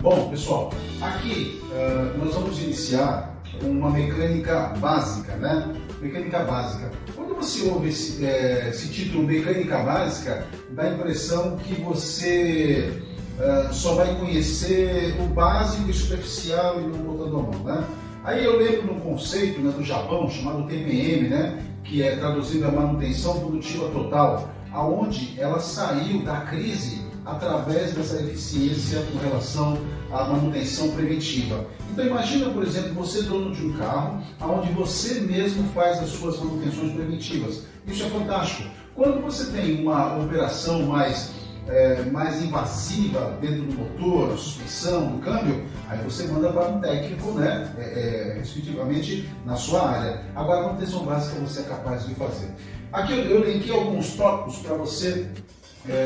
Bom, pessoal, aqui nós vamos iniciar uma mecânica básica, né? Mecânica básica. Quando você ouve esse título Mecânica Básica, dá a impressão que você só vai conhecer o básico e superficial e não botando a mão, né? Aí eu lembro de um conceito, né, do Japão chamado TPM, né, que é traduzido a manutenção produtiva total, aonde ela saiu da crise através dessa eficiência com relação à manutenção preventiva. Então imagina, por exemplo, você dono de um carro, onde você mesmo faz as suas manutenções preventivas. Isso é fantástico. Quando você tem uma operação mais invasiva dentro do motor, a suspensão, do câmbio, aí você manda para um técnico, né, respectivamente na sua área. Agora, a manutenção básica você é capaz de fazer. Aqui eu linkei alguns tópicos para você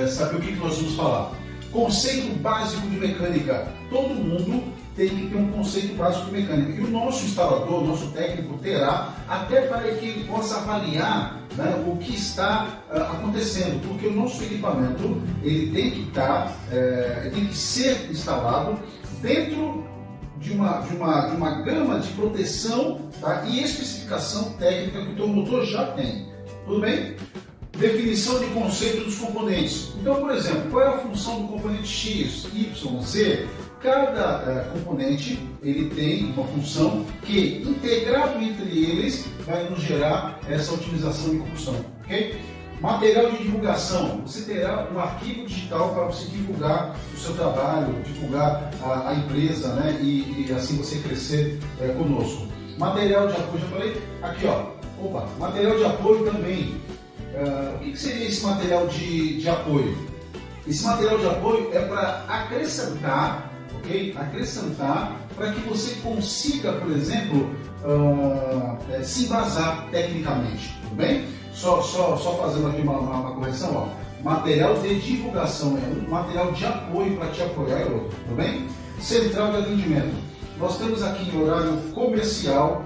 saber o que nós vamos falar. Conceito básico de mecânica. Todo mundo tem que ter um conceito básico de mecânica. E o nosso instalador, o nosso técnico terá, até para que ele possa avaliar, né, o que está acontecendo. Porque o nosso equipamento ele tem que tem que ser instalado dentro de uma gama de proteção, tá, e especificação técnica que o teu motor já tem. Tudo bem? Definição de conceito dos componentes. Então, por exemplo, qual é a função do componente X, Y, Z? Cada componente ele tem uma função que, integrado entre eles, vai nos gerar essa otimização de combustão. Okay? Material de divulgação. Você terá um arquivo digital para você divulgar o seu trabalho, divulgar a empresa, né? E assim você crescer conosco. Material de apoio, já falei? Aqui, ó. Opa, material de apoio também. O que seria esse material de apoio? Esse material de apoio é para acrescentar, ok? Acrescentar para que você consiga, por exemplo, se embasar tecnicamente, tudo bem? Só fazendo aqui uma correção, ó. Material de divulgação é um, material de apoio para te apoiar é outro, tudo bem? Central de atendimento. Nós temos aqui em horário comercial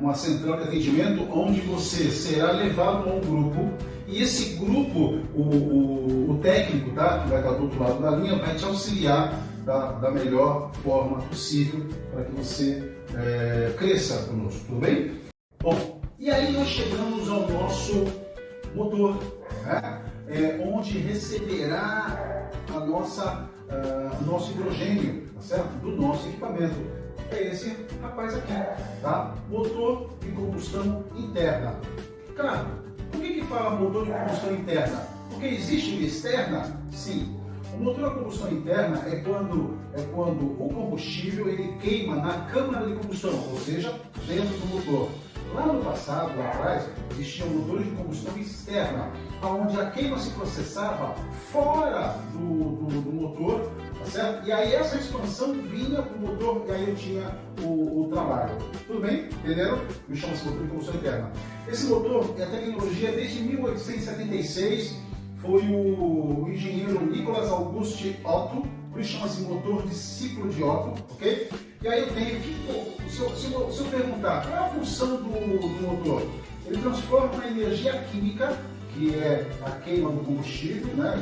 uma central de atendimento onde você será levado a um grupo e esse grupo, o técnico, tá, que vai estar do outro lado da linha, vai te auxiliar da melhor forma possível para que você cresça conosco, tudo bem? Bom, e aí nós chegamos ao nosso motor, né? Onde receberá o nosso hidrogênio, tá certo? Do nosso equipamento. É esse rapaz aqui, tá? Motor de combustão interna. Claro, por que fala motor de combustão interna? Porque existe uma externa? Sim. O motor de combustão interna é quando o combustível ele queima na câmara de combustão, ou seja, dentro do motor. Lá no passado, lá atrás, existiam motores de combustão externa, onde a queima se processava fora do motor, tá certo? E aí essa expansão vinha para o motor e aí eu tinha o trabalho. Tudo bem? Entenderam? Me chama-se motor de combustão interna. Esse motor é a tecnologia desde 1876, foi o engenheiro Nicholas Auguste Otto, por isso chama-se motor de ciclo de Otto, ok? E aí eu tenho que, se eu perguntar qual é a função do motor, ele transforma a energia química, que é a queima do combustível, né,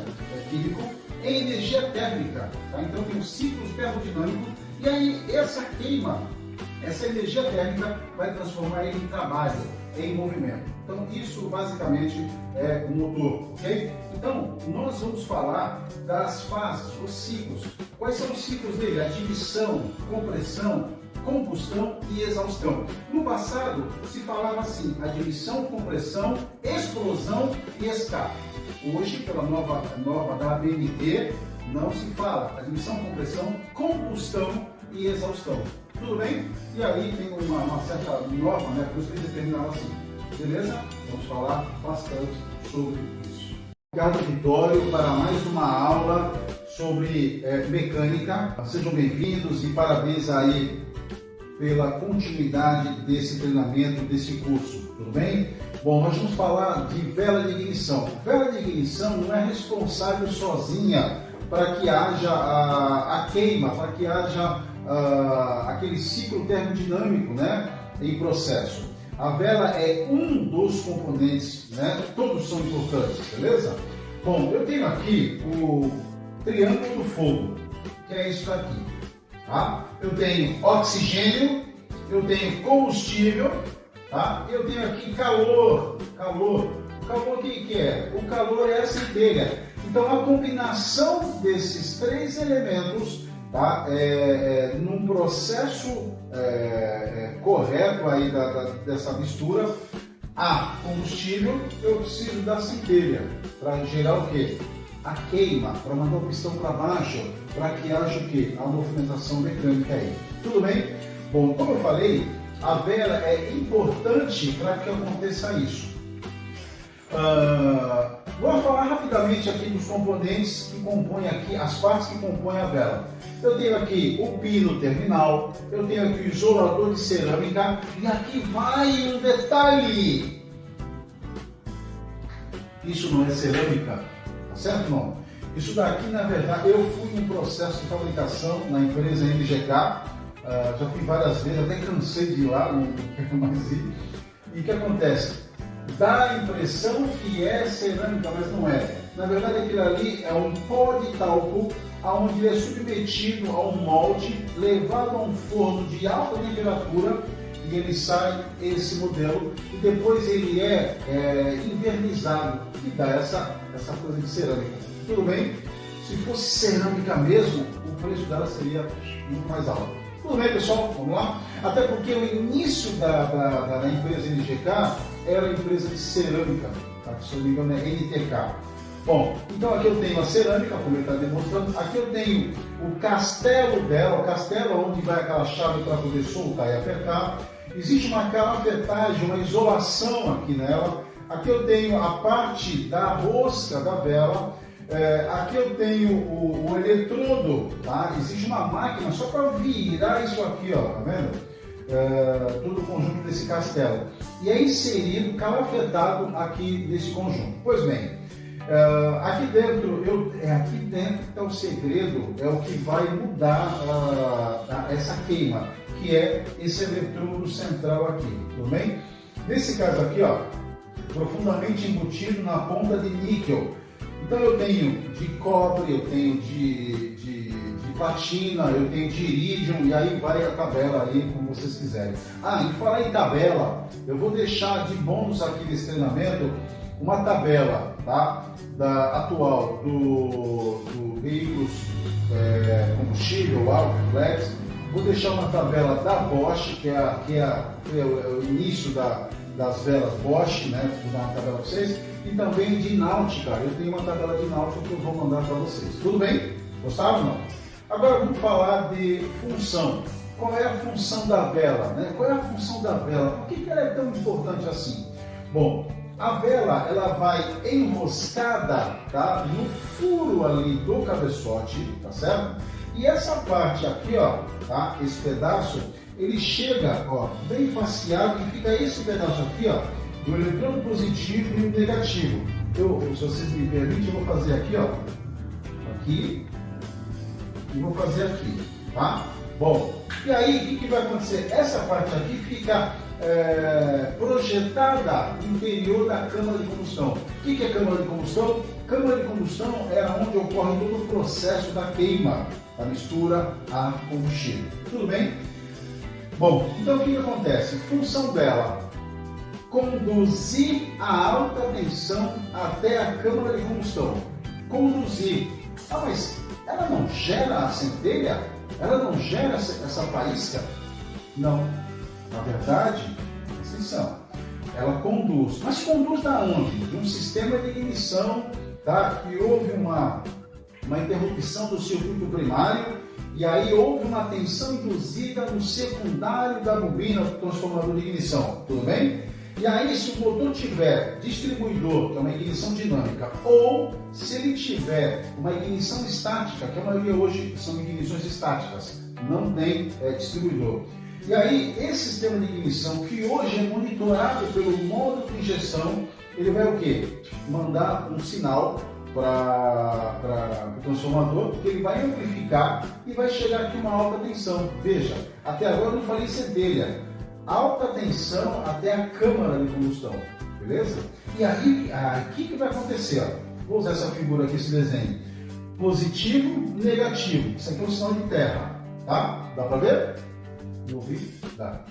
químico, em energia térmica. Tá? Então tem um ciclo termodinâmico e aí essa queima, essa energia térmica vai transformar ele em trabalho, em movimento. Então isso basicamente é o motor, ok? Então nós vamos falar das fases, os ciclos. Quais são os ciclos dele? Admissão, compressão, combustão e exaustão. No passado se falava assim: admissão, compressão, explosão e escape. Hoje, pela nova da ABNT, não se fala admissão, compressão, combustão e exaustão. Tudo bem? E aí tem uma certa norma, né? Por isso que eles determinaram assim. Beleza? Vamos falar bastante sobre isso. Obrigado, Vitório, para mais uma aula sobre mecânica. Sejam bem-vindos e parabéns aí pela continuidade desse treinamento, desse curso. Tudo bem? Bom, nós vamos falar de vela de ignição. Vela de ignição não é responsável sozinha para que haja a queima, para que haja aquele ciclo termodinâmico, né, em processo. A vela é um dos componentes, né? Todos são importantes, beleza? Bom, eu tenho aqui o triângulo do fogo, que é isso daqui. Tá? Eu tenho oxigênio, eu tenho combustível, tá? Eu tenho aqui calor. O calor o que é? O calor é a centelha. Então a combinação desses três elementos, tá? Num processo correto aí dessa mistura, a combustível, eu preciso da centelha para gerar o quê? A queima, para mandar o pistão para baixo, para que haja o quê? A movimentação mecânica aí. Tudo bem? Bom, como eu falei, a vela é importante para que aconteça isso. Vou falar rapidamente aqui dos componentes que compõem aqui, as partes que compõem a vela. Eu tenho aqui o pino terminal, eu tenho aqui o isolador de cerâmica e aqui vai um detalhe. Isso não é cerâmica, tá certo não? Isso daqui, na verdade, eu fui em processo de fabricação na empresa MGK, já fui várias vezes, até cansei de ir lá, não quero mais ir. E o que acontece? Dá a impressão que é cerâmica, mas não é. Na verdade, aquilo ali é um pó de talco, onde ele é submetido a um molde, levado a um forno de alta temperatura, e ele sai esse modelo, e depois ele é invernizado, que dá essa coisa de cerâmica. Tudo bem? Se fosse cerâmica mesmo, o preço dela seria muito mais alto. Tudo bem, pessoal? Vamos lá? Até porque o início da empresa NGK era a empresa de cerâmica, tá? Se eu não me engano é NTK. Bom, então aqui eu tenho a cerâmica, como ele está demonstrando. Aqui eu tenho o castelo dela, o castelo onde vai aquela chave para poder soltar e apertar. Existe uma calafetagem, uma isolação aqui nela. Aqui eu tenho a parte da rosca da vela. Aqui eu tenho o eletrodo, tá? Existe uma máquina só para virar isso aqui, ó, tá vendo? Todo o conjunto desse castelo. E é inserido, calafetado aqui nesse conjunto. Pois bem, aqui dentro está o segredo, é o que vai mudar essa queima, que é esse eletrodo central aqui, tudo bem? Nesse caso aqui, ó, profundamente embutido na ponta de níquel. Então eu tenho de cobre, eu tenho de platina, eu tenho de irídio, e aí vai a tabela aí, como vocês quiserem. E falar em tabela, eu vou deixar de bônus aqui nesse treinamento uma tabela, tá? Atual do veículos combustível, álcool, flex. Vou deixar uma tabela da Bosch, que é o início das velas Bosch, né? Vou dar uma tabela para vocês. E também de náutica, eu tenho uma tabela de náutica que eu vou mandar para vocês. Tudo bem? Gostaram ou não? Agora vamos falar de função. Qual é a função da vela? Né? Qual é a função da vela? Por que ela é tão importante assim? Bom, a vela ela vai enroscada, tá? No furo ali do cabeçote, tá certo? E essa parte aqui, ó, tá? Esse pedaço, ele chega, ó, bem faceado e fica esse pedaço aqui, ó, do eletrodo positivo e o negativo. Se vocês me permitem, eu vou fazer aqui, ó, aqui, e vou fazer aqui, tá? Bom, e aí o que vai acontecer? Essa parte aqui fica projetada no interior da câmara de combustão. O que é câmara de combustão? Câmara de combustão é onde ocorre todo o processo da queima, da mistura a combustível. Tudo bem? Bom, então o que acontece? Função dela: conduzir a alta tensão até a câmara de combustão. Conduzir. Mas ela não gera a centelha? Ela não gera essa faísca? Não. Na verdade, atenção, ela conduz. Mas conduz da onde? De um sistema de ignição, tá? Que houve uma interrupção do circuito primário, e aí houve uma tensão induzida no secundário da bobina do transformador de ignição. Tudo bem? E aí, se o motor tiver distribuidor, que é uma ignição dinâmica, ou se ele tiver uma ignição estática, que a maioria hoje são ignições estáticas, não tem distribuidor. E aí, esse sistema de ignição, que hoje é monitorado pelo módulo de injeção, ele vai o quê? Mandar um sinal para o transformador, que ele vai amplificar e vai chegar aqui uma alta tensão. Veja, até agora eu não falei centelha. Alta tensão até a câmara de combustão, beleza? E aí, o que vai acontecer? Ó? Vou usar essa figura aqui, esse desenho. positivo, negativo. Isso aqui é um sinal de terra, tá? Dá para ver? Não ouvi? Dá.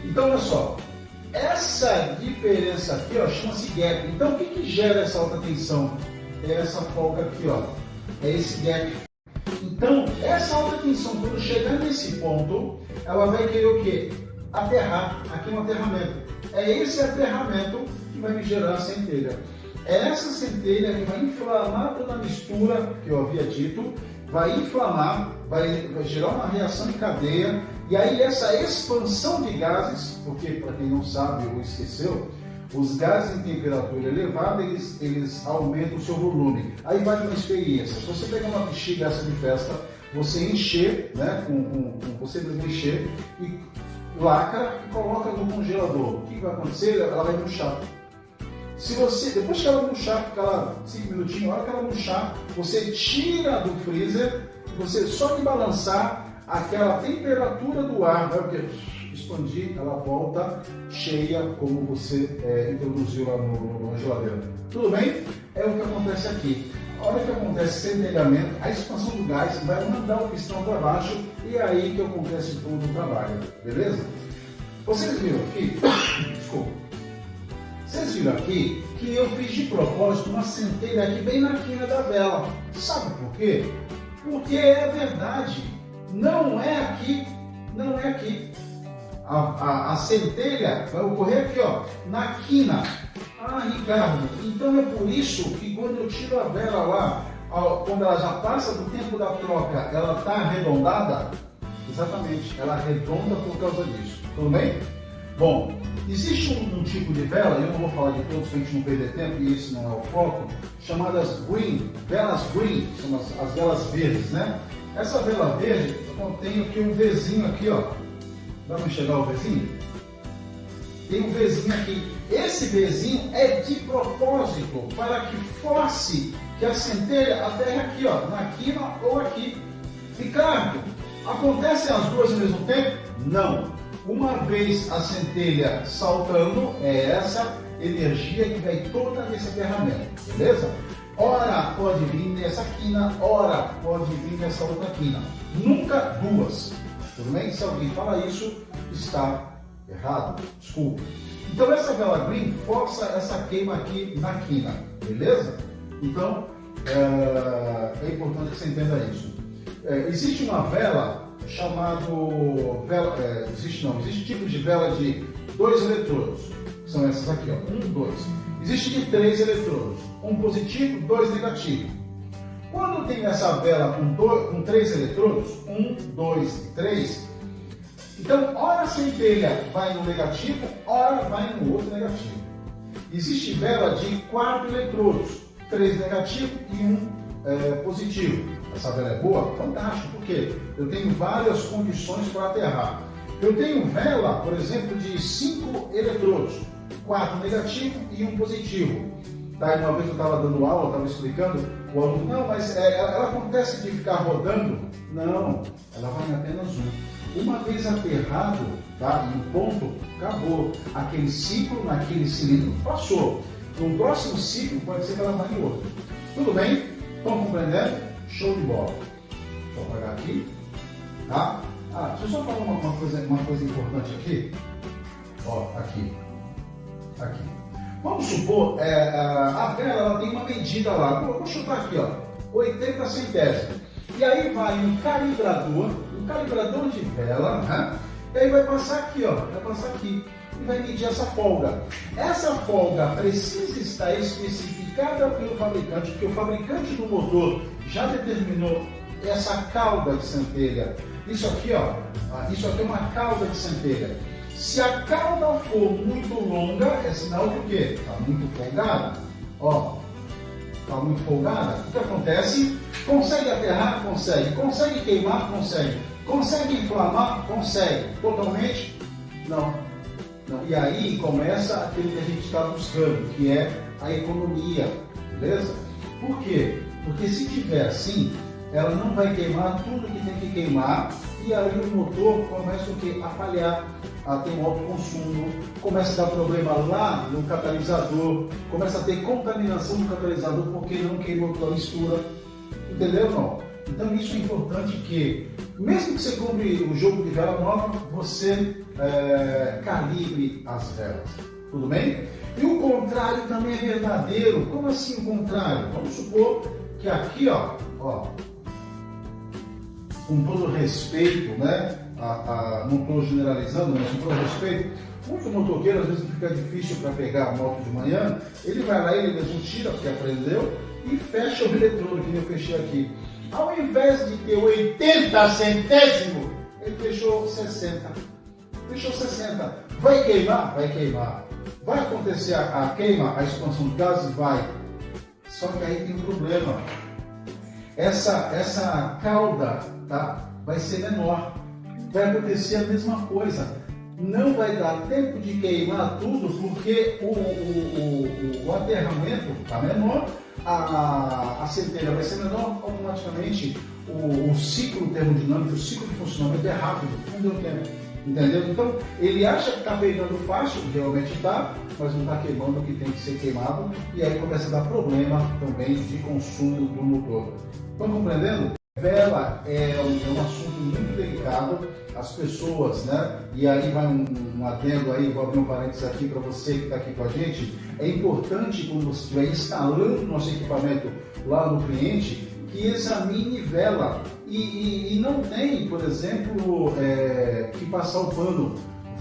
Então, olha só. Essa diferença aqui, ó, chama-se gap. Então, o que gera essa alta tensão? É essa folga aqui, ó. É esse gap. Então, essa alta tensão, quando chegar nesse ponto, ela vai querer o quê? Aterrar. Aqui é um aterramento. É esse aterramento que vai me gerar a centelha. É essa centelha que vai inflamar toda a mistura que eu havia dito, vai inflamar, vai gerar uma reação em cadeia, e aí essa expansão de gases, porque para quem não sabe ou esqueceu, os gases em temperatura elevada, eles aumentam o seu volume. Aí vai uma experiência. Se você pegar uma bexiga essa de festa, você encher, né, você encher e lacra e coloca no congelador. O que vai acontecer? Ela vai murchar. Se você, depois que ela murchar, fica lá 5 minutinhos, a hora que ela murchar, você tira do freezer, você só de balançar, aquela temperatura do ar vai o quê? Expandir, ela volta cheia como você introduziu lá na geladeira. Tudo bem? É o que acontece aqui. A hora que acontece centelhamento, a expansão do gás vai mandar o pistão para baixo e é aí que acontece todo o trabalho. Beleza? Vocês viram aqui? Desculpa. Vocês viram aqui que eu fiz de propósito uma centelha aqui bem na quina da vela. Sabe por quê? Porque é verdade. Não é aqui. Não é aqui. A centelha vai ocorrer aqui, ó, na quina. Ah, Ricardo, então é por isso que quando eu tiro a vela lá, quando ela já passa do tempo da troca, ela está arredondada? Exatamente, ela arredonda por causa disso. Tudo bem? Bom, existe um tipo de vela, eu não vou falar de todos para a gente não perder tempo, e esse não é o foco, chamadas green, velas green, são as velas verdes, né? Essa vela verde contém aqui um Vzinho aqui, ó. Dá para enxergar o Vzinho? Tem um Vzinho aqui. Esse Vzinho é de propósito para que force que a centelha aterre aqui, ó, na quina ou aqui. Ricardo, acontecem as duas ao mesmo tempo? Não. Uma vez a centelha saltando, é essa energia que vai toda nesse aterramento, beleza? Ora pode vir nessa quina, ora pode vir nessa outra quina. Nunca duas. Tudo bem? Se alguém fala isso, está errado. Desculpe. Então essa vela green força essa queima aqui na quina, beleza? Então é importante que você entenda isso. Existe uma vela chamado existe tipo de vela de 2 eletrodos, são essas aqui, ó, 1, 2. Existe de 3 eletrodos, um positivo, 2 negativo. Quando tem essa vela com 3 eletrodos, 1, 2 e 3, então ora a centelha vai no negativo, ora vai no outro negativo. Existe vela de 4 eletrodos, 3 negativos e 1 positivo. Essa vela é boa? Fantástico, porque eu tenho várias condições para aterrar. Eu tenho vela, por exemplo, de 5 eletrodos, 4 negativos e 1 positivo. Tá, uma vez eu estava dando aula, estava explicando, o aluno, não, mas ela acontece de ficar rodando? Não, ela vai em apenas um. Uma vez aterrado, tá, em um ponto, acabou. Aquele ciclo naquele cilindro passou. No próximo ciclo, pode ser que ela vá em outro. Tudo bem? Estão compreendendo? Show de bola. Deixa eu apagar aqui. Tá? Deixa eu só falar uma coisa importante aqui. Ó, aqui. Aqui. Vamos supor, a vela ela tem uma medida lá. Vou chutar aqui, ó, 80 centésimos. E aí vai um calibrador de vela, né? E aí vai passar aqui, ó, vai passar aqui. E vai medir essa folga. Essa folga precisa estar especificada pelo fabricante, porque o fabricante do motor já determinou essa cauda de centelha. Isso aqui, ó, isso aqui é uma cauda de centelha. Se a cauda for muito longa, é sinal de o quê? Está muito folgada. Ó, está muito folgada. O que acontece? Consegue aterrar? Consegue. Consegue queimar? Consegue. Consegue inflamar? Consegue. Totalmente? Não. E aí começa aquilo que a gente está buscando, que é a economia, beleza? Por quê? Porque se tiver assim, ela não vai queimar tudo que tem que queimar e aí o motor começa o quê? A falhar, a ter um alto consumo, começa a dar problema lá no catalisador, começa a ter contaminação do catalisador porque não queimou toda a mistura. Entendeu ou não? Então isso é importante que, mesmo que você compre o jogo de vela nova, você calibre as velas. Tudo bem? E o contrário também é verdadeiro. Como assim o contrário? Vamos supor que aqui, ó, com todo respeito, né? Não estou generalizando, mas com todo respeito, muito motoqueiro, às vezes fica difícil para pegar a moto de manhã, ele vai lá, ele mesmo tira, porque aprendeu, e fecha o eletrônico, que eu fechei aqui. Ao invés de ter 80 centésimos, ele fechou 60. Fechou 60. Vai queimar? Vai queimar. Vai acontecer a queima, a expansão de gases? Vai. Só que aí tem um problema. Essa cauda, tá, vai ser menor. Vai acontecer a mesma coisa. Não vai dar tempo de queimar tudo, porque o aterramento está menor, a centelha vai ser menor, automaticamente o ciclo termodinâmico, o ciclo de funcionamento é rápido, não deu tempo. Entendeu? Então, ele acha que está pegando fácil, realmente está, mas não está queimando o que tem que ser queimado, e aí começa a dar problema também de consumo do motor. Estão compreendendo? Vela é um assunto muito delicado, as pessoas, né? E aí vai um adendo aí, vou abrir um parênteses aqui para você que está aqui com a gente. É importante, quando você estiver instalando nosso equipamento lá no cliente, que examine vela e não tem, por exemplo, que passar o pano.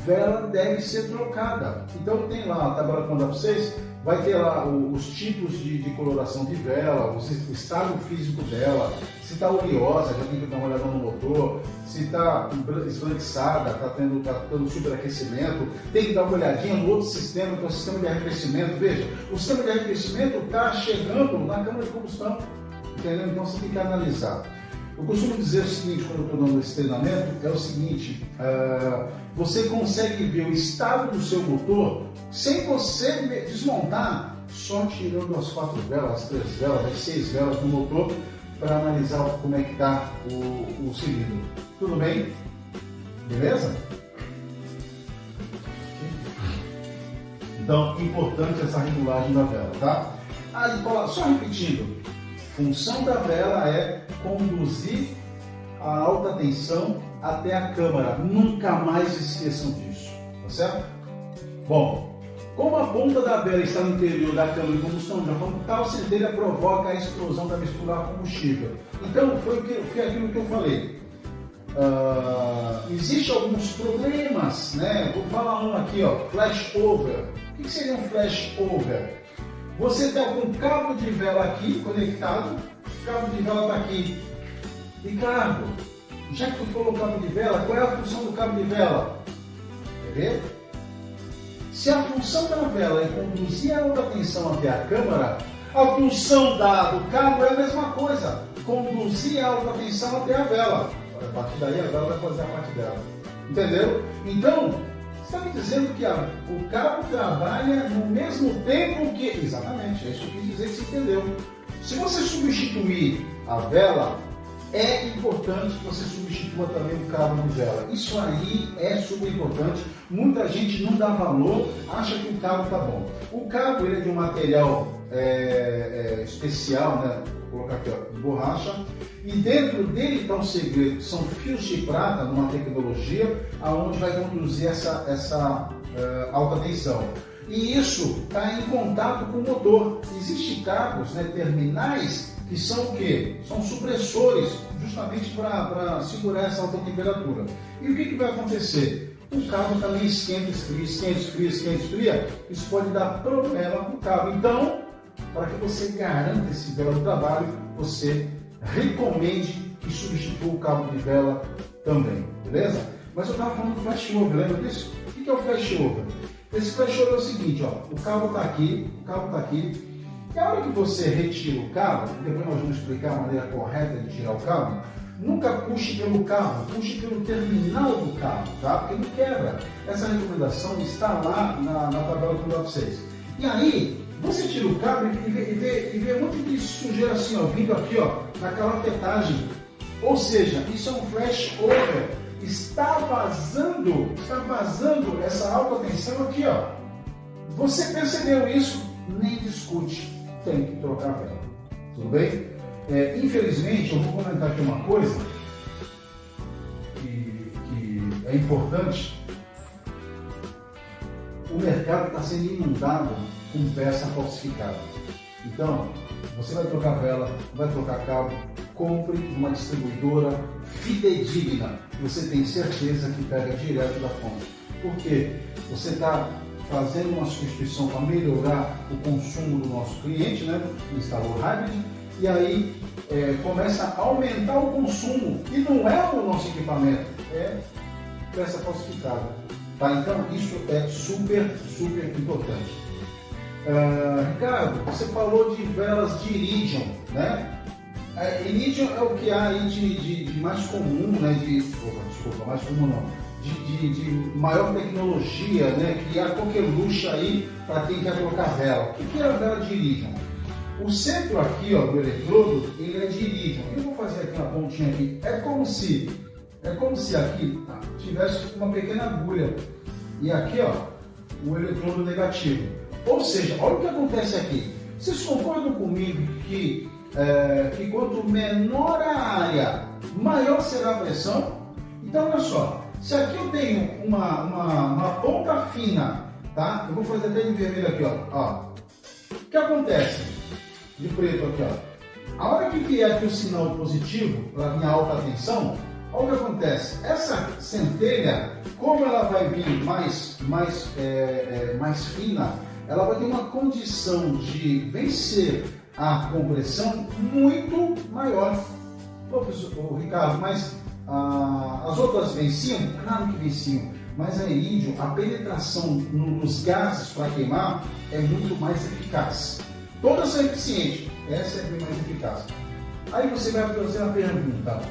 Vela deve ser trocada. Então tem lá a tabela que eu vou mandar para vocês, vai ter lá os tipos de coloração de vela, o estado físico dela, se está oleosa, já tem que dar uma olhada no motor, se está esbranquiçada, está tendo superaquecimento, tem que dar uma olhadinha no outro sistema, que é o sistema de arrefecimento. Veja, o sistema de arrefecimento está chegando na câmara de combustão, entendeu? Então você tem que analisar. Eu costumo dizer o seguinte, quando eu estou dando esse treinamento, é o seguinte, você consegue ver o estado do seu motor sem você desmontar, só tirando as 4 velas, as 3 velas, as 6 velas do motor, para analisar como é que está o cilindro. Tudo bem? Beleza? Então, importante essa regulagem da vela, tá? Aí, só repetindo, função da vela é conduzir a alta tensão até a câmara. Nunca mais esqueçam disso, tá certo? Bom, como a ponta da vela está no interior da câmara de combustão, já falamos que tal centelha provoca a explosão da mistura a combustível. Então, foi aquilo que eu falei. Existem alguns problemas, né? Vou falar um aqui, ó, flashover. O que seria um flashover? Você está com um cabo de vela aqui conectado, o cabo de vela está aqui. Ricardo, já que tu falou cabo de vela, qual é a função do cabo de vela? Quer ver? Se a função da vela é conduzir a alta tensão até a câmara, a função do cabo é a mesma coisa, conduzir a alta tensão até a vela. A partir daí a vela vai fazer a parte dela. Entendeu? Então, você está me dizendo que o cabo trabalha no mesmo tempo que... Exatamente, é isso que eu quis dizer que você entendeu. Se você substituir a vela, é importante que você substitua também o cabo de vela. Isso aí é super importante. Muita gente não dá valor, acha que o cabo está bom. O cabo ele é de um material especial, né? Vou colocar aqui, ó, de borracha. E dentro dele está um segredo, que são fios de prata, numa tecnologia aonde vai conduzir essa alta tensão. E isso está em contato com o motor. Existem cabos, né, terminais, que são o quê? São supressores, justamente para segurar essa alta temperatura. E o que vai acontecer? O cabo também esquenta, esfria, esquenta, esfria, esquenta, esfria. Isso pode dar problema com o cabo. Então, para que você garanta esse belo trabalho, você recomende que substitua o cabo de vela também, beleza? Mas eu estava falando do flashover, lembra disso? O que é o flashover? Esse flashover é o seguinte, ó, o cabo está aqui, e a hora que você retira o cabo, depois nós vamos explicar a maneira correta de tirar o cabo, nunca puxe pelo cabo, puxe pelo terminal do cabo, tá? Porque não quebra. Essa recomendação está lá na tabela que eu vou dar para vocês. E aí, você tira o cabo e vê um monte de sujeira assim, ó, vindo aqui, ó, naquela petagem. Ou seja, isso é um flashover. Está vazando essa alta tensão aqui, ó. Você percebeu isso? Nem discute. Tem que trocar a vela. Tudo bem? Infelizmente, eu vou comentar aqui uma coisa que é importante. O mercado está sendo inundado com peça falsificada. Então, você vai trocar vela, vai trocar cabo, compre uma distribuidora fidedigna. Você tem certeza que pega direto da fonte. Porque você está fazendo uma substituição para melhorar o consumo do nosso cliente, né? Instalou Hybrid, e aí começa a aumentar o consumo. E não é o nosso equipamento, é peça falsificada. Tá? Então, isso é super importante. Ricardo, você falou de velas de Iridium, né? Iridium é o que há aí de mais comum, né? Mais comum não. De maior tecnologia, né? Que há qualquer luxo aí para quem quer colocar vela. O que é a vela de Iridium? O centro aqui, ó, do eletrodo, ele é de Iridium. Eu vou fazer aqui uma pontinha aqui. É como se aqui tivesse uma pequena agulha. E aqui, ó, o eletrodo negativo. Ou seja, olha o que acontece aqui. Vocês concordam comigo que quanto menor a área, maior será a pressão? Então, olha só. Se aqui eu tenho uma ponta fina, tá? Eu vou fazer até de vermelho aqui, ó. O que acontece? De preto aqui, ó. A hora que vier aqui o sinal positivo, para vir a alta tensão, olha o que acontece. Essa centelha, como ela vai vir mais fina, ela vai ter uma condição de vencer a compressão muito maior. Professor Ricardo, mas as outras venciam? Claro que venciam, mas a Iridium, a penetração nos gases para queimar é muito mais eficaz. Todas são eficientes, essa é bem mais eficaz. Aí você vai fazer uma pergunta: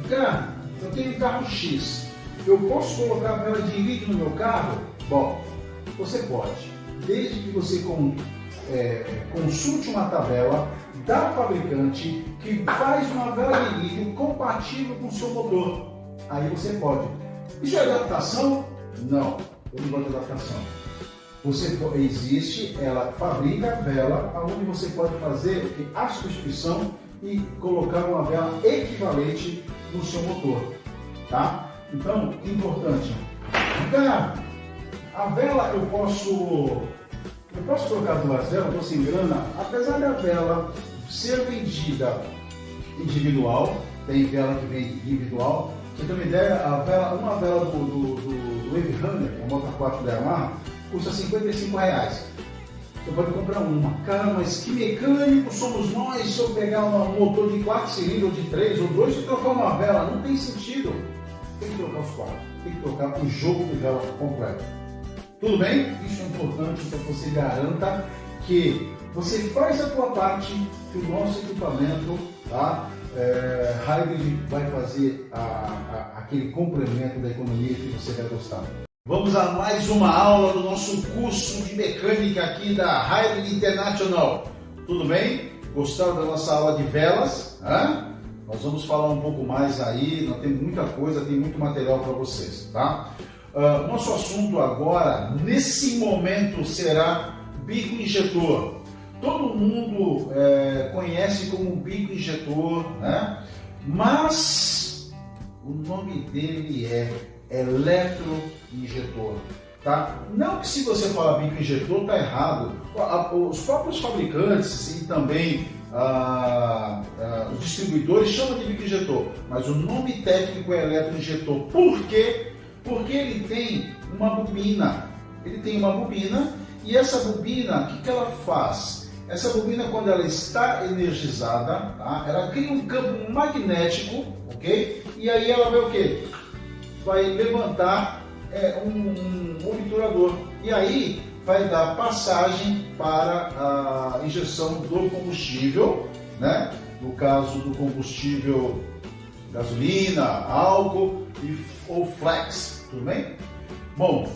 Ricardo, eu tenho carro X, eu posso colocar a vela de Iridium no meu carro? Bom, você pode, desde que você consulte uma tabela da fabricante que faz uma vela de Iridium compatível com o seu motor. Aí você pode. Isso é adaptação? Não, eu não gosto de adaptação. Ela fabrica a vela onde você pode fazer a substituição e colocar uma vela equivalente no seu motor, tá? Então, importante. Ricardo, a vela eu posso trocar duas velas, estou sem grana, apesar da vela ser vendida individual, tem vela que vem individual. Você tem uma ideia, uma vela do Wave Runner, a Moto 4 da Yamaha, custa R$55. Você pode comprar uma. Cara, mas que mecânico somos nós se eu pegar um motor de 4 cilindros, ou de 3 ou 2 e trocar uma vela? Não tem sentido. Tem que trocar os quatro. Tem que trocar o jogo de vela completo. Tudo bem? Isso é importante para que você garanta que você faz a sua parte, que o nosso equipamento, tá? Hybrid vai fazer aquele complemento da economia que você vai gostar. Vamos a mais uma aula do nosso curso de mecânica aqui da Hybrid International. Tudo bem? Gostaram da nossa aula de velas? Nós vamos falar um pouco mais aí, nós temos muita coisa, tem muito material para vocês, tá? Nosso assunto agora, nesse momento, será bico injetor. Todo mundo conhece como bico injetor, né? Mas o nome dele é eletroinjetor, tá? Não que se você falar bico injetor está errado. Os próprios fabricantes e também os distribuidores chamam de bico injetor, mas o nome técnico é eletroinjetor. Por quê? Porque ele tem uma bobina. E essa bobina, o que ela faz? Essa bobina, quando ela está energizada, tá? Ela cria um campo magnético, ok? E aí ela vai o quê? Vai levantar um obturador. E aí vai dar passagem para a injeção do combustível, né? No caso do combustível gasolina, álcool ou flex, tudo bem? Bom,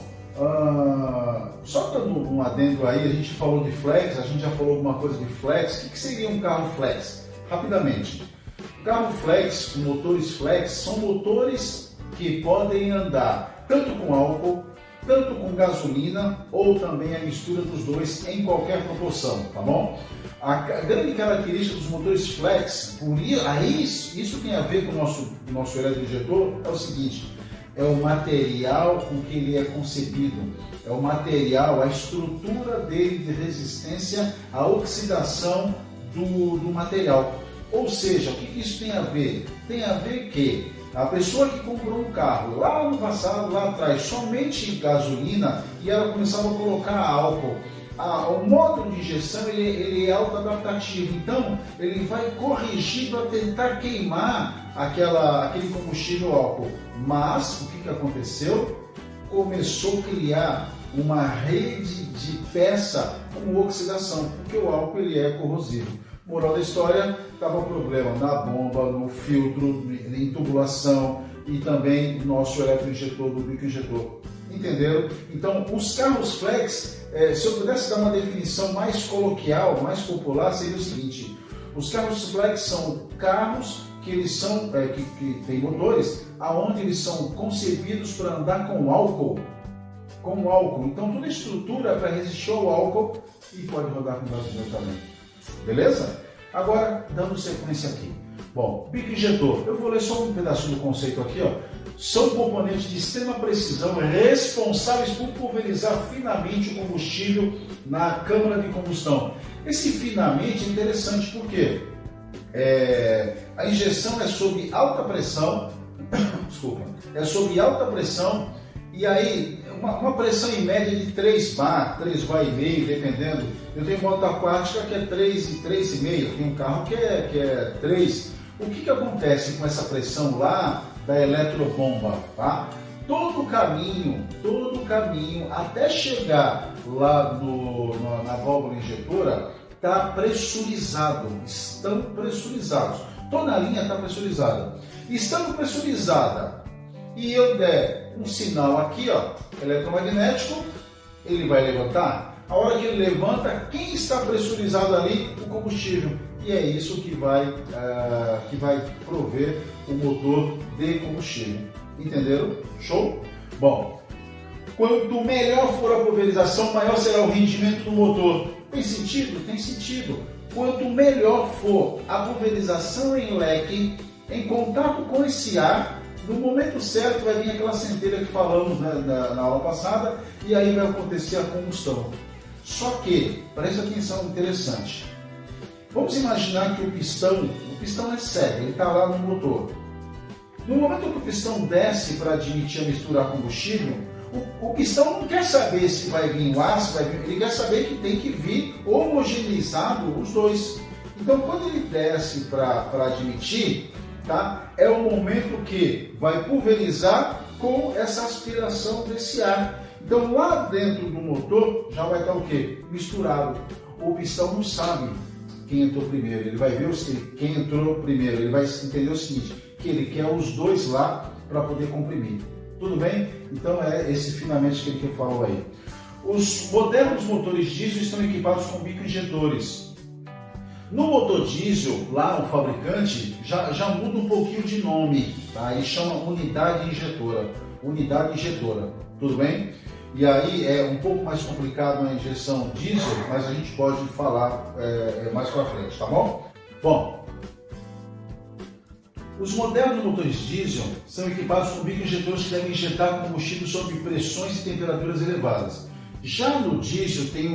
só dando um adendo aí, a gente falou de flex, a gente já falou alguma coisa de flex. O que seria um carro flex? Rapidamente, o carro flex, motores flex, são motores que podem andar tanto com álcool tanto com gasolina ou também a mistura dos dois em qualquer proporção, tá bom? A grande característica dos motores flex, isso tem a ver com o nosso eletroinjetor, é o seguinte: é o material com que ele é concebido, é o material, a estrutura dele de resistência à oxidação do material. Ou seja, o que isso tem a ver? Tem a ver que a pessoa que comprou um carro lá no passado, lá atrás, somente gasolina, e ela começava a colocar álcool, o módulo de injeção ele é autoadaptativo, então ele vai corrigir para tentar queimar aquele combustível álcool. Mas o que aconteceu? Começou a criar uma rede de peça com oxidação, porque o álcool ele é corrosivo. Moral da história, estava problema na bomba, no filtro, em tubulação e também no nosso eletroinjetor, do bico injetor. Entenderam? Então, os carros flex, se eu pudesse dar uma definição mais coloquial, mais popular, seria o seguinte: os carros flex são carros que eles são, que têm motores, aonde eles são concebidos para andar com álcool. Então, toda a estrutura é para resistir ao álcool e pode rodar com gasolina também. Beleza? Agora, dando sequência aqui. Bom, bico injetor. Eu vou ler só um pedacinho do conceito aqui, ó. São componentes de extrema precisão responsáveis por pulverizar finamente o combustível na câmara de combustão. Esse finamente é interessante porque a injeção é sob alta pressão, é sob alta pressão, e aí uma pressão em média de 3 bar, 3 bar e meio, dependendo. Eu tenho moto aquática que é 3 e 3,5, tem um carro que é 3. O que acontece com essa pressão lá da eletrobomba, tá? Todo o caminho até chegar lá na válvula injetora está pressurizado, estão pressurizados. Toda a linha está pressurizada. Estando pressurizada e eu der um sinal aqui, ó, eletromagnético, ele vai levantar. A hora que ele levanta, quem está pressurizado ali? O combustível. E é isso que vai prover o motor de combustível. Entenderam? Show? Bom, quanto melhor for a pulverização, maior será o rendimento do motor. Tem sentido? Tem sentido. Quanto melhor for a pulverização em leque, em contato com esse ar, no momento certo vai vir aquela centelha que falamos, né, na aula passada, e aí vai acontecer a combustão. Só que, preste atenção, interessante. Vamos imaginar que o pistão é cego, ele está lá no motor. No momento que o pistão desce para admitir a misturar combustível, o pistão não quer saber se vai vir o ar, ele quer saber que tem que vir homogeneizado os dois. Então, quando ele desce para admitir, tá, é o momento que vai pulverizar com essa aspiração desse ar. Então, lá dentro do motor já vai estar o quê? Misturado. O pistão não sabe quem entrou primeiro, ele vai ver quem entrou primeiro, ele vai entender o seguinte, que ele quer os dois lá para poder comprimir. Tudo bem? Então é esse finamente que ele falou aí. Os modernos motores diesel estão equipados com bico injetores. No motor diesel, lá o fabricante já muda um pouquinho de nome, tá? E chama unidade injetora. Tudo bem? E aí é um pouco mais complicado na injeção diesel, mas a gente pode falar mais para frente, tá bom? Bom, os modernos motores diesel são equipados com bico injetores que devem injetar combustível sob pressões e temperaturas elevadas. Já no diesel ele tem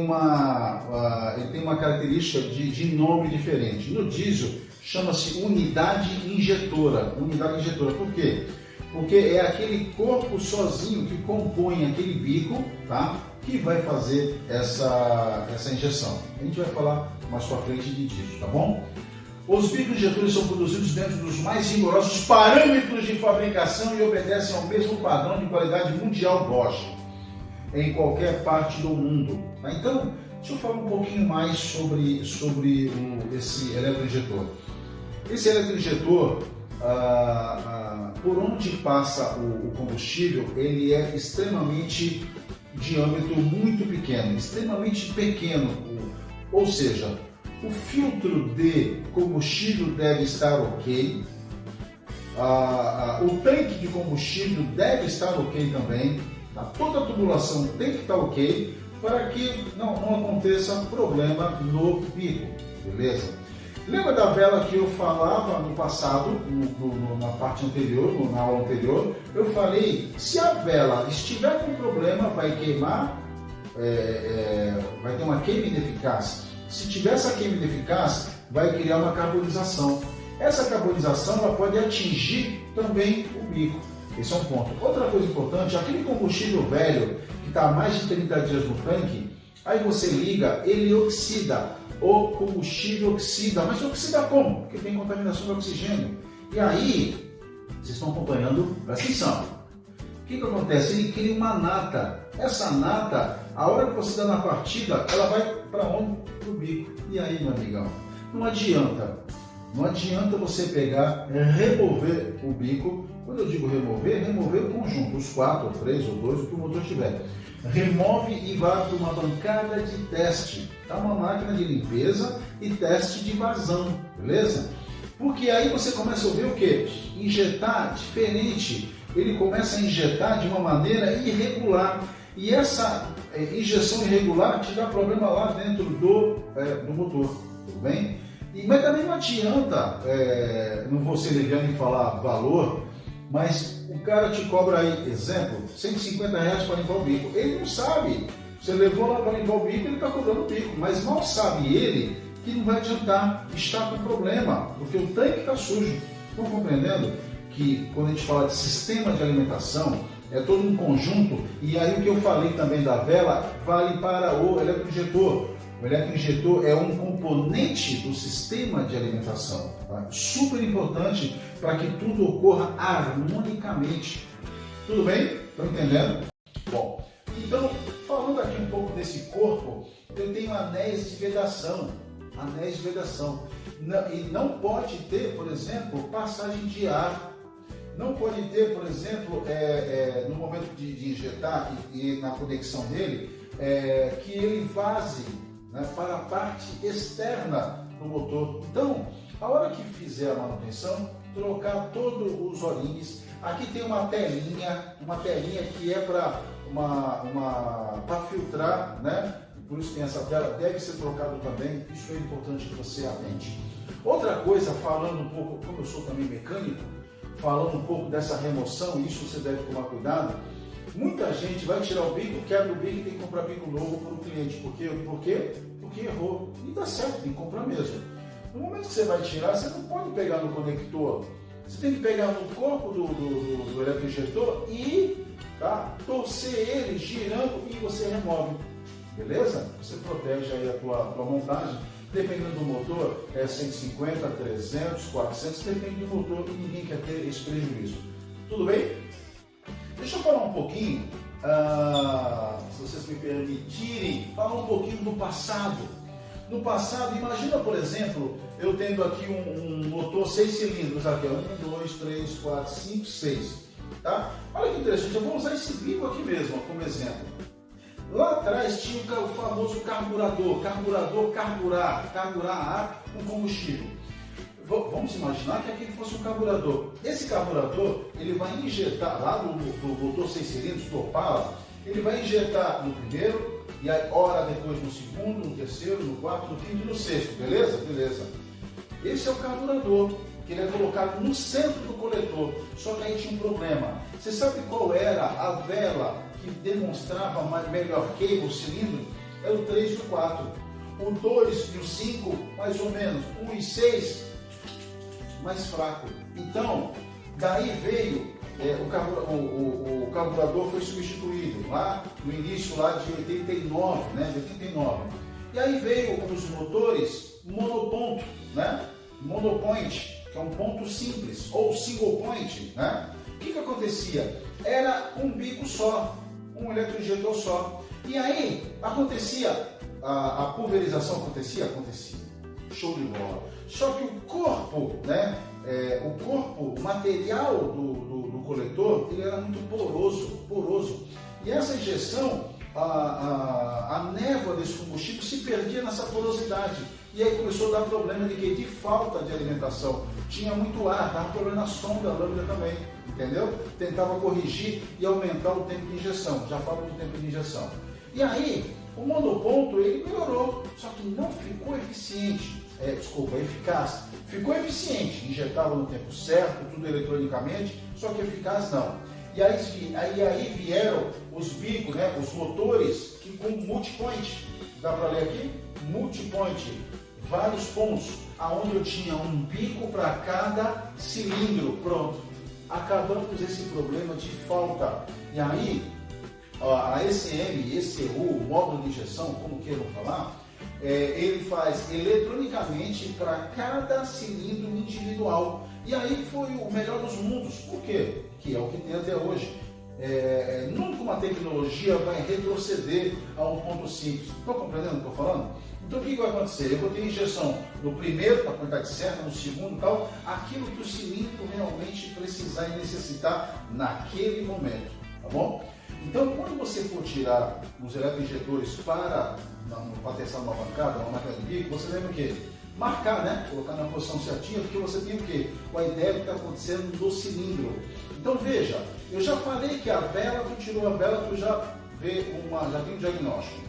uma característica de nome diferente. No diesel chama-se unidade injetora. Por quê? Porque é aquele corpo sozinho que compõe aquele bico, tá? Que vai fazer essa injeção. A gente vai falar mais para frente de diesel, tá bom? Os bicos injetores são produzidos dentro dos mais rigorosos parâmetros de fabricação e obedecem ao mesmo padrão de qualidade mundial Bosch em qualquer parte do mundo. Tá? Então, deixa eu falar um pouquinho mais sobre esse eletroinjetor. Esse eletroinjetor, por onde passa o combustível, ele é extremamente diâmetro muito pequeno, extremamente pequeno, ou seja, o filtro de combustível deve estar ok, o tanque de combustível deve estar ok também, Tá? Toda a tubulação tem que estar ok para que não aconteça problema no bico, beleza? Lembra da vela que eu falava no passado, na parte anterior, na aula anterior? Eu falei, se a vela estiver com problema, vai queimar, vai ter uma queima ineficaz. Se tiver essa queima ineficaz, vai criar uma carbonização. Essa carbonização ela pode atingir também o bico. Esse é um ponto. Outra coisa importante, aquele combustível velho que está há mais de 30 dias no tanque, aí você liga, ele oxida. O combustível oxida. Mas oxida como? Porque tem contaminação de oxigênio. E aí, vocês estão acompanhando, presta atenção. O que acontece? Ele cria uma nata. Essa nata, a hora que você dá na partida, ela vai para onde? Para o bico. E aí, meu amigão? Não adianta. Não adianta você pegar, remover o bico. Quando eu digo remover o conjunto, os 4, ou 3, ou 2, o que o motor tiver. Remove e vai para uma bancada de teste. Tá? Uma máquina de limpeza e teste de vazão, beleza? Porque aí você começa a ouvir o quê? Injetar diferente. Ele começa a injetar de uma maneira irregular. E essa injeção irregular te dá problema lá dentro do motor, tudo bem? Mas também não adianta, não vou ser leviano em falar valor, mas o cara te cobra aí, exemplo, R$150 para limpar o bico. Ele não sabe. Você levou lá para limpar o bico, ele está cobrando o bico. Mas mal sabe ele que não vai adiantar, está com problema, porque o tanque está sujo. Estão compreendendo que quando a gente fala de sistema de alimentação, é todo um conjunto, e aí o que eu falei também da vela vale para o eletroinjetor. O eletroinjetor é um componente do sistema de alimentação, tá? Super importante para que tudo ocorra harmonicamente. Tudo bem? Estão entendendo? Bom, então, falando aqui um pouco desse corpo, eu tenho anéis de vedação. Anéis de vedação. E não pode ter, por exemplo, passagem de ar. Não pode ter, por exemplo, no momento de injetar e na conexão dele, que ele vaze, né, para a parte externa do motor. Então, a hora que fizer a manutenção, trocar todos os olhinhos. Aqui tem uma telinha que é para filtrar, né? Por isso tem essa tela, deve ser trocado também. Isso é importante que você atente. Outra coisa, falando um pouco, como eu sou também mecânico, falando um pouco dessa remoção, isso você deve tomar cuidado. Muita gente vai tirar o bico, quebra o bico e tem que comprar bico novo para o cliente. Por quê? Porque errou. E dá certo, tem que comprar mesmo. No momento que você vai tirar, você não pode pegar no conector. Você tem que pegar no corpo do eletroinjetor e torcer ele, girando, e você remove. Beleza? Você protege aí a tua montagem. Dependendo do motor, 150, 300, 400, depende do motor e ninguém quer ter esse prejuízo. Tudo bem? Deixa eu falar um pouquinho, se vocês me permitirem, falar um pouquinho do passado. No passado, imagina, por exemplo, eu tendo aqui um motor 6 cilindros, aqui, 1, 2, 3, 4, 5, 6. Tá? Olha que interessante, eu vou usar esse bico aqui mesmo, como exemplo. Lá atrás tinha o famoso carburador, carburar ar com combustível. Vamos imaginar que aqui fosse um carburador. Esse carburador, ele vai injetar lá do motor 6 cilindros, do Opala, ele vai injetar no primeiro, e aí hora depois no segundo, no terceiro, no quarto, no quinto e no sexto, beleza? Beleza. Esse é o carburador, que ele é colocado no centro do coletor. Só que aí tinha um problema. Você sabe qual era a vela que demonstrava melhor queima o cilindro? É o 3 e o 4. O 2 e o 5, mais ou menos. 1 e 6, mais fraco. Então, daí veio, o carburador foi substituído lá no início lá de 89, né? De 89. E aí veio os motores monoponto, né? Monopoint, que é um ponto simples, ou single point, né? O que acontecia? Era um bico só, um eletroinjetor só. E aí acontecia, a pulverização acontecia. Show de bola. Só que o corpo, né? O material do coletor, ele era muito poroso. E essa injeção, a névoa desse combustível se perdia nessa porosidade. E aí começou a dar problema de quê? De falta de alimentação. Tinha muito ar, dava problema na sonda da lâmina também, entendeu? Tentava corrigir e aumentar o tempo de injeção, já falo do tempo de injeção. E aí, o monoponto ele melhorou, só que não ficou eficiente, eficaz. Ficou eficiente, injetava no tempo certo, tudo eletronicamente, só que eficaz não. E aí vieram os bicos, né, os motores que com multipoint, dá para ler aqui? Multipoint, vários pontos, aonde eu tinha um bico para cada cilindro, pronto. Acabamos esse problema de falta. E aí, a ECM, ECU, módulo de injeção, como queiram falar, ele faz eletronicamente para cada cilindro individual. E aí foi o melhor dos mundos. Por quê? Que é o que tem até hoje. Nunca uma tecnologia vai retroceder a um ponto simples. Estão compreendendo o que eu estou falando? Então o que vai acontecer? Eu vou ter injeção no primeiro, na quantidade certa, no segundo e tal, aquilo que o cilindro realmente precisar e necessitar naquele momento. Tá bom? Então quando você for tirar os eletroinjetores para testar numa bancada, uma máquina de bico, você lembra o quê? Marcar, né? Colocar na posição certinha, porque você tem o quê? A ideia do que está acontecendo no cilindro. Então veja, eu já falei que a vela, tu tirou a vela, tu já tem um diagnóstico.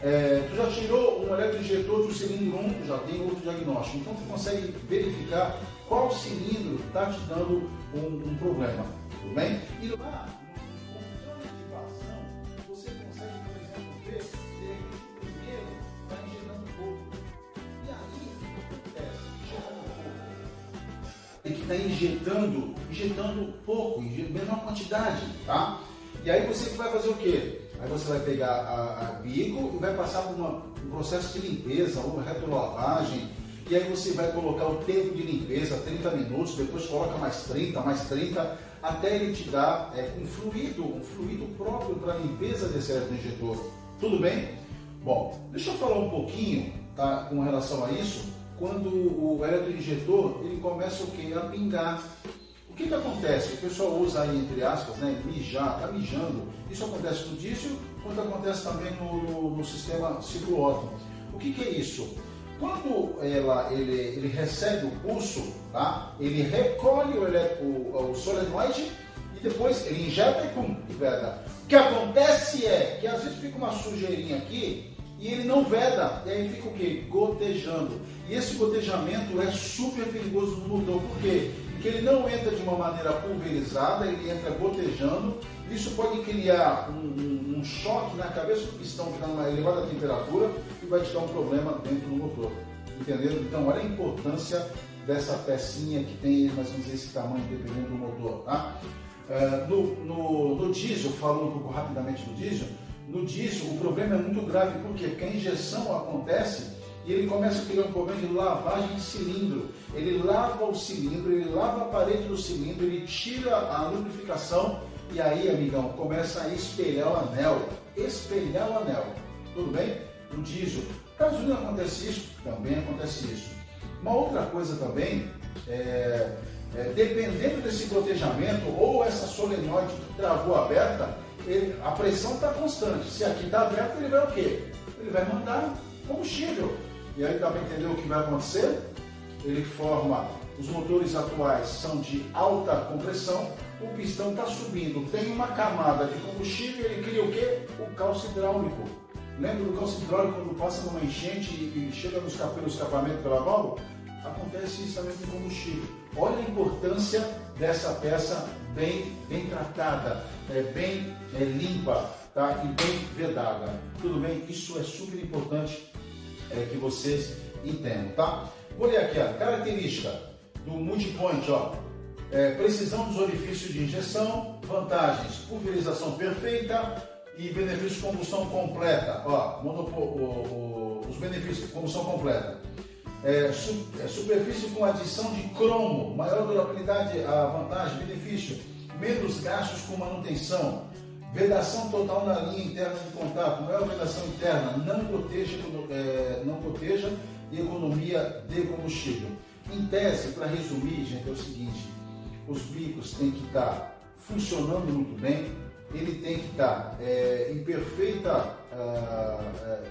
Tu já tirou um eletroinjetor do cilindro 1, tu já tem outro diagnóstico. Então tu consegue verificar qual cilindro está te dando um problema. Tudo bem? E lá, no controle de ativação, você consegue, por exemplo, ver se o primeiro está injetando pouco. E aí, o que acontece? Ele que está injetando pouco, menor quantidade, tá? E aí você vai fazer o quê? Aí você vai pegar a bico e vai passar por um processo de limpeza, uma retrolavagem, e aí você vai colocar o tempo de limpeza, 30 minutos, depois coloca mais 30, até ele te dar um fluido próprio para a limpeza desse eletroinjetor. Tudo bem? Bom, deixa eu falar um pouquinho, tá, com relação a isso, quando o eletroinjetor ele começa o quê? A pingar. O que acontece? O pessoal usa aí, entre aspas, né, mijar, está mijando. Isso acontece no diesel, quanto acontece também no sistema ciclo Otto. O que é isso? Quando ele recebe o pulso, tá? Ele recolhe o solenoide e depois ele injeta e veda. O que acontece é que às vezes fica uma sujeirinha aqui e ele não veda, e aí fica o quê? Gotejando. E esse gotejamento é super perigoso no motor. Por quê? Porque ele não entra de uma maneira pulverizada, ele entra gotejando. Isso pode criar um choque na cabeça do pistão, que dá uma elevada temperatura e vai te dar um problema dentro do motor. Entendeu? Então, olha a importância dessa pecinha que tem mais ou menos esse tamanho, dependendo do motor. Tá? No diesel, falando um pouco rapidamente do diesel, no diesel o problema é muito grave. Por quê? Porque a injeção acontece e ele começa a criar um problema de lavagem de cilindro. Ele lava o cilindro, ele lava a parede do cilindro, ele tira a lubrificação e aí, amigão, começa a espelhar o anel. Espelhar o anel. Tudo bem? No diesel. Gasolina acontece isso? Também acontece isso. Uma outra coisa também, dependendo desse gotejamento ou essa solenoide que travou aberta, a pressão está constante. Se aqui está aberto, ele vai o quê? Ele vai mandar combustível. E aí dá para entender o que vai acontecer? Ele forma, os motores atuais são de alta compressão, o pistão está subindo, tem uma camada de combustível, ele cria o quê? O calço hidráulico. Lembra do calço hidráulico quando passa numa enchente e chega pelo escapamento pela válvula? Acontece isso também com combustível. Olha a importância dessa peça bem tratada, bem limpa, tá? E bem vedada. Tudo bem? Isso é super importante que vocês entendam, tá? Vou ler aqui a característica do multipoint, ó. Precisão dos orifícios de injeção, vantagens, pulverização perfeita e benefícios de combustão completa. Ó, os benefícios de combustão completa. Superfície com adição de cromo, maior durabilidade, a vantagem, benefício, menos gastos com manutenção, vedação total na linha interna de contato, maior vedação interna, não goteja e economia de combustível. Em tese, para resumir, gente, é o seguinte: os bicos têm que estar funcionando muito bem, ele tem que estar em perfeita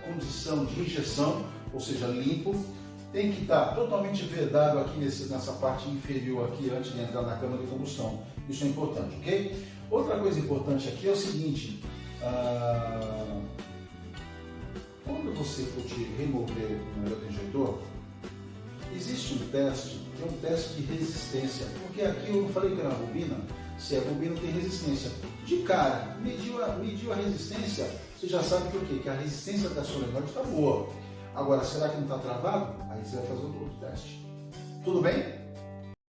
condição de injeção, ou seja, limpo. tem que estar totalmente vedado aqui nessa parte inferior aqui antes de entrar na câmara de combustão. Isso é importante, ok? Outra coisa importante aqui é o seguinte, quando você for te remover um eletroinjetor, existe um teste, que é um teste de resistência, porque aqui eu não falei que era uma bobina, se a bobina tem resistência. De cara, mediu a resistência, você já sabe que o quê? Que a resistência da solenoide está boa. Agora, será que não está travado? Aí você vai fazer outro teste. Tudo bem?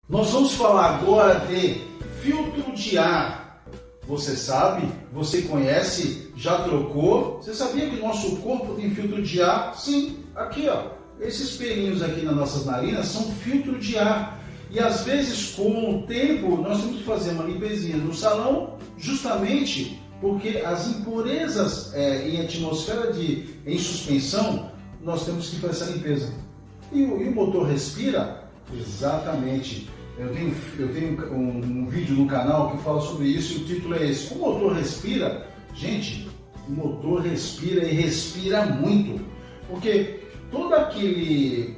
Nós vamos falar agora de filtro de ar. Você sabe? Você conhece? Já trocou? Você sabia que o nosso corpo tem filtro de ar? Sim, aqui ó. Esses pelinhos aqui nas nossas narinas são filtro de ar. E às vezes, com o tempo, nós temos que fazer uma limpezinha no salão, justamente porque as impurezas em atmosfera em suspensão, nós temos que fazer essa limpeza. E o motor respira? Exatamente. Eu tenho um vídeo no canal que fala sobre isso e o título é esse. O motor respira? Gente, o motor respira e respira muito. Porque todo aquele...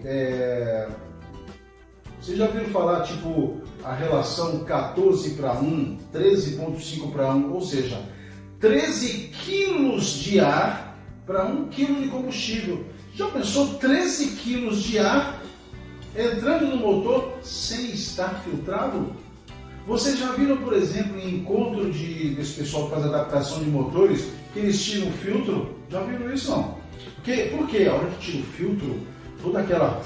Vocês já viram falar, tipo, a relação 14:1, 13,5 para 1, ou seja, 13 quilos de ar para 1 quilo de combustível. Já pensou 13 quilos de ar entrando no motor sem estar filtrado? Vocês já viram, por exemplo, em encontro desse pessoal que faz adaptação de motores, que eles tiram o filtro? Já viram isso não? Por quê? A hora que tira o filtro, toda aquela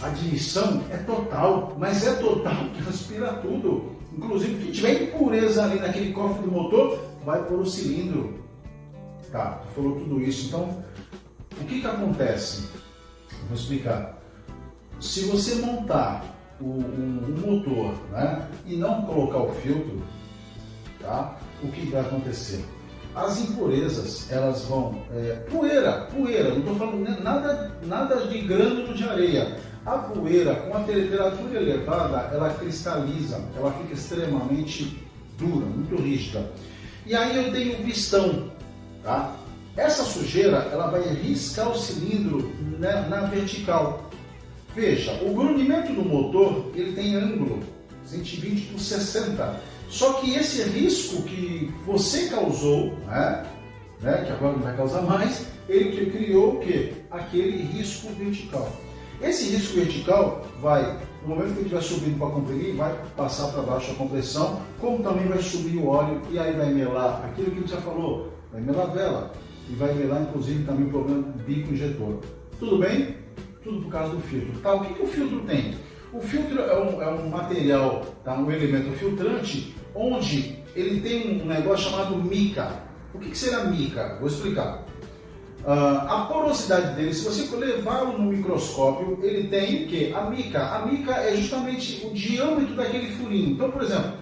admissão é total, mas é total que respira tudo. Inclusive, o que tiver impureza ali naquele cofre do motor, vai por o cilindro. Tá, tu falou tudo isso. Então, o que acontece? Eu vou explicar. Se você montar um motor, né, e não colocar o filtro, tá, o que vai acontecer? As impurezas, elas vão... poeira, não estou falando nada de grânulo de areia. A poeira, com a temperatura elevada, ela cristaliza, ela fica extremamente dura, muito rígida. E aí eu tenho um pistão, tá? Essa sujeira, ela vai riscar o cilindro, né, na vertical. Veja, o grunhimento do motor, ele tem ângulo, 120 por 60. Só que esse risco que você causou, né, que agora não vai causar mais, ele criou o quê? Aquele risco vertical. Esse risco vertical vai, no momento que ele estiver subindo para comprimir, vai passar para baixo a compressão, como também vai subir o óleo e aí vai melar aquilo que a gente já falou, vai melar a vela e vai melar inclusive também o problema do bico injetor. Tudo bem? Tudo por causa do filtro. Tá, o que o filtro tem? O filtro é um material, tá, um elemento filtrante, onde ele tem um negócio chamado mica. O que será mica? Vou explicar. A porosidade dele, se você levá-lo no microscópio, ele tem o quê? A mica. A mica é justamente o diâmetro daquele furinho. Então, por exemplo,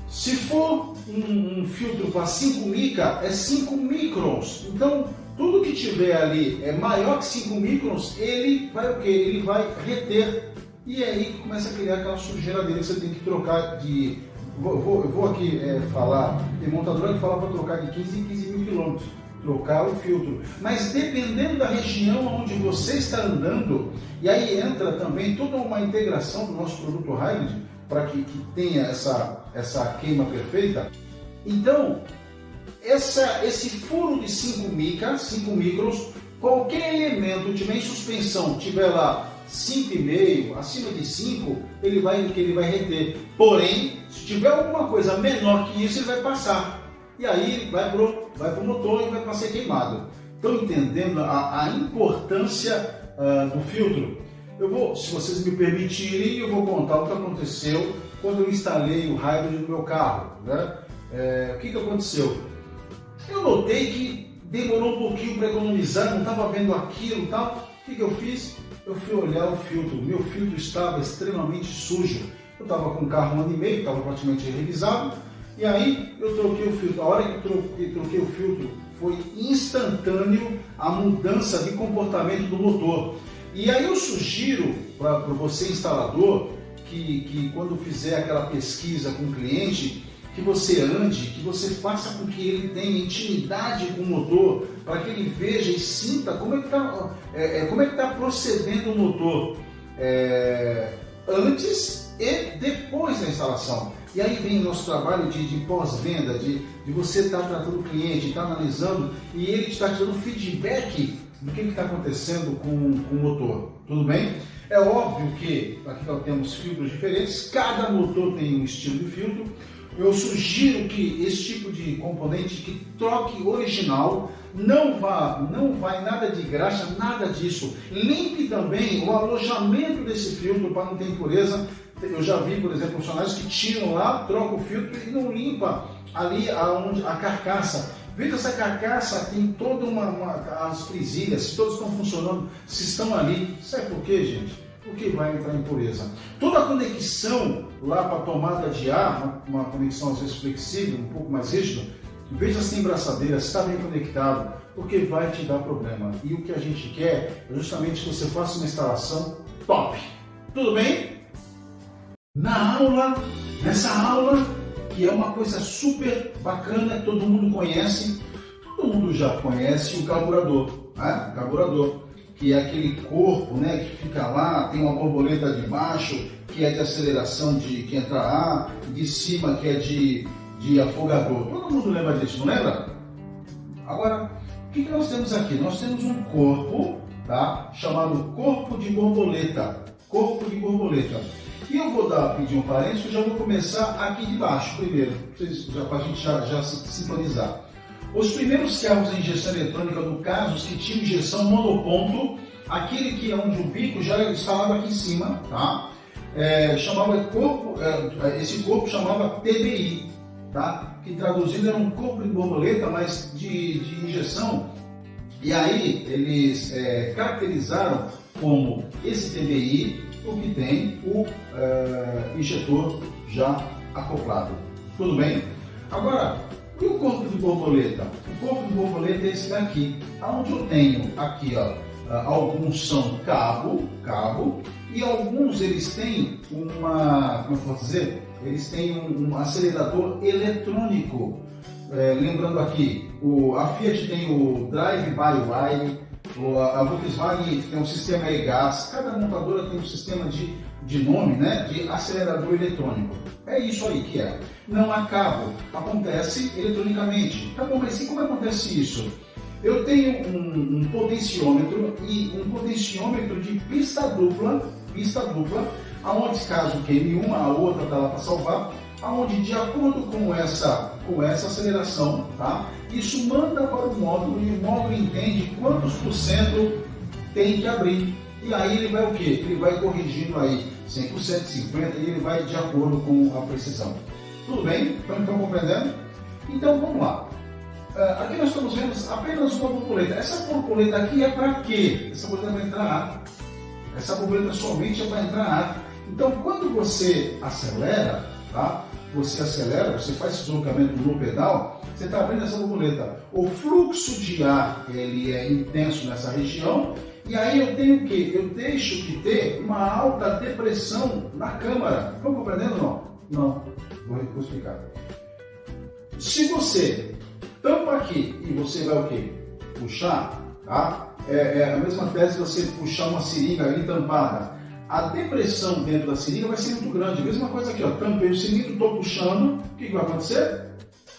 se for um filtro para 5 mica, é 5 microns. Então, tudo que tiver ali é maior que 5 microns, ele vai o quê? Ele vai reter. E é aí que começa a criar aquela sujeira dele que você tem que trocar de... Eu vou aqui falar, tem montadora que fala para trocar de 15 em 15 mil quilômetros. Trocar o filtro, mas dependendo da região onde você está andando, e aí entra também toda uma integração do nosso produto Hybrid para que tenha essa queima perfeita. Então, esse furo de 5 microns, qualquer elemento tiver em suspensão, tiver lá 5,5, acima de 5, ele vai reter. Porém, se tiver alguma coisa menor que isso, ele vai passar. E aí vai pro motor e vai para ser queimado. Estão entendendo a importância do filtro? Se vocês me permitirem, eu vou contar o que aconteceu quando eu instalei o Hybrid no meu carro, né? O que aconteceu? Eu notei que demorou um pouquinho para economizar, não estava vendo aquilo e tal. O que eu fiz? Eu fui olhar o filtro. Meu filtro estava extremamente sujo. Eu estava com o carro 1 ano e meio, estava praticamente revisado. E aí eu troquei o filtro. A hora que troquei o filtro, foi instantâneo a mudança de comportamento do motor. E aí eu sugiro para você instalador que quando fizer aquela pesquisa com o cliente, que você ande, que você faça com que ele tenha intimidade com o motor, para que ele veja e sinta como é que está procedendo o motor antes e depois da instalação. E aí vem o nosso trabalho de pós-venda, de você estar tratando o cliente, estar analisando e ele está te dando feedback do que está acontecendo com o motor. Tudo bem? É óbvio que aqui nós temos filtros diferentes, cada motor tem um estilo de filtro. Eu sugiro que esse tipo de componente que troque original, não vai nada de graxa, nada disso. Limpe também o alojamento desse filtro para não ter impureza. Eu já vi, por exemplo, funcionários que tiram lá, trocam o filtro e não limpa ali a carcaça. Veja, essa carcaça tem toda as presilhas, se todas estão funcionando, se estão ali. Sabe por quê, gente? Porque vai entrar impureza. Toda a conexão lá para a tomada de ar, uma conexão às vezes flexível, um pouco mais rígida, veja se tem braçadeira, se está bem conectado, porque vai te dar problema. E o que a gente quer é justamente que você faça uma instalação top. Tudo bem? Nessa aula, que é uma coisa super bacana, todo mundo conhece, todo mundo já conhece o carburador, né? O carburador, que é aquele corpo, né, que fica lá, tem uma borboleta de baixo, que é de aceleração que entra ar, de cima que é de afogador. Todo mundo lembra disso, não lembra? Agora, o que nós temos aqui? Nós temos um corpo, tá, chamado corpo de borboleta. Corpo de borboleta. E eu vou pedir um parênteses, eu já vou começar aqui de baixo primeiro, para a gente já se sintonizar. Os primeiros carros em injeção eletrônica, no caso, os que tinham injeção monoponto, aquele que é onde o bico já instalava aqui em cima, tá? Esse corpo chamava TBI, tá? Que traduzindo era um corpo de borboleta, mas de injeção. E aí eles caracterizaram como esse TBI o que tem o injetor já acoplado. Tudo bem? Agora, e o corpo de borboleta? O corpo de borboleta é esse daqui, onde eu tenho aqui, ó, alguns são cabo, e alguns eles têm como eu posso dizer? Eles têm um acelerador eletrônico. Lembrando aqui, a Fiat tem o Drive-by-Wire, a Volkswagen tem um sistema e-gas, cada montadora tem um sistema de nome, né, de acelerador eletrônico. É isso aí que é. Não há cabo, acontece eletronicamente. Tá bom, mas como acontece isso? Eu tenho um potenciômetro e um potenciômetro de pista dupla, aonde caso queime uma, a outra está lá para salvar, aonde de acordo com essa aceleração, tá? Isso manda para o módulo e o módulo entende quantos % tem que abrir. E aí ele vai o quê? Ele vai corrigindo aí 100%, 50% e ele vai de acordo com a precisão. Tudo bem? Estão compreendendo? Então vamos lá. Aqui nós estamos vendo apenas uma borboleta. Essa borboleta aqui é para quê? Essa borboleta vai entrar ar. Essa borboleta somente é para entrar ar. Então quando você acelera, tá? Você faz esse deslocamento no pedal, você está abrindo essa borboleta. O fluxo de ar ele é intenso nessa região e aí eu tenho o quê? Eu deixo de ter uma alta depressão na câmara. Estão compreendendo ou não? Não. Vou explicar. Se você tampa aqui e você vai o quê? Puxar, tá? É a mesma tese de você puxar uma seringa ali tampada. A depressão dentro da seringa vai ser muito grande. Mesma coisa aqui, ó. Tampei o cilindro, estou puxando. O que vai acontecer?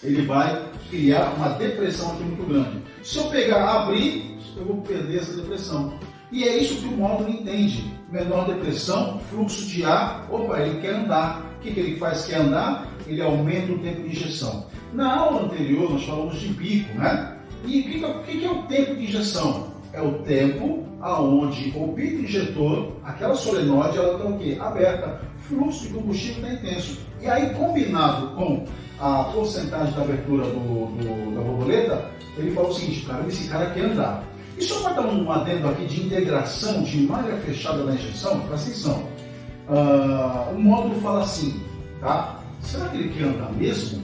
Ele vai criar uma depressão aqui muito grande. Se eu pegar, abrir, eu vou perder essa depressão. E é isso que o módulo entende. Menor depressão, fluxo de ar. Opa, ele quer andar. O que ele faz? Quer andar? Ele aumenta o tempo de injeção. Na aula anterior, nós falamos de bico, né? E o que é o tempo de injeção? É o tempo aonde o bico injetor, aquela solenoide, ela está o quê? Aberta. Fluxo de combustível está intenso. E aí, combinado com a porcentagem da abertura da borboleta, ele falou o seguinte, cara, esse cara quer andar. E só para dar um adendo aqui de integração de malha fechada na injeção, presta atenção. O módulo fala assim, tá? Será que ele quer andar mesmo?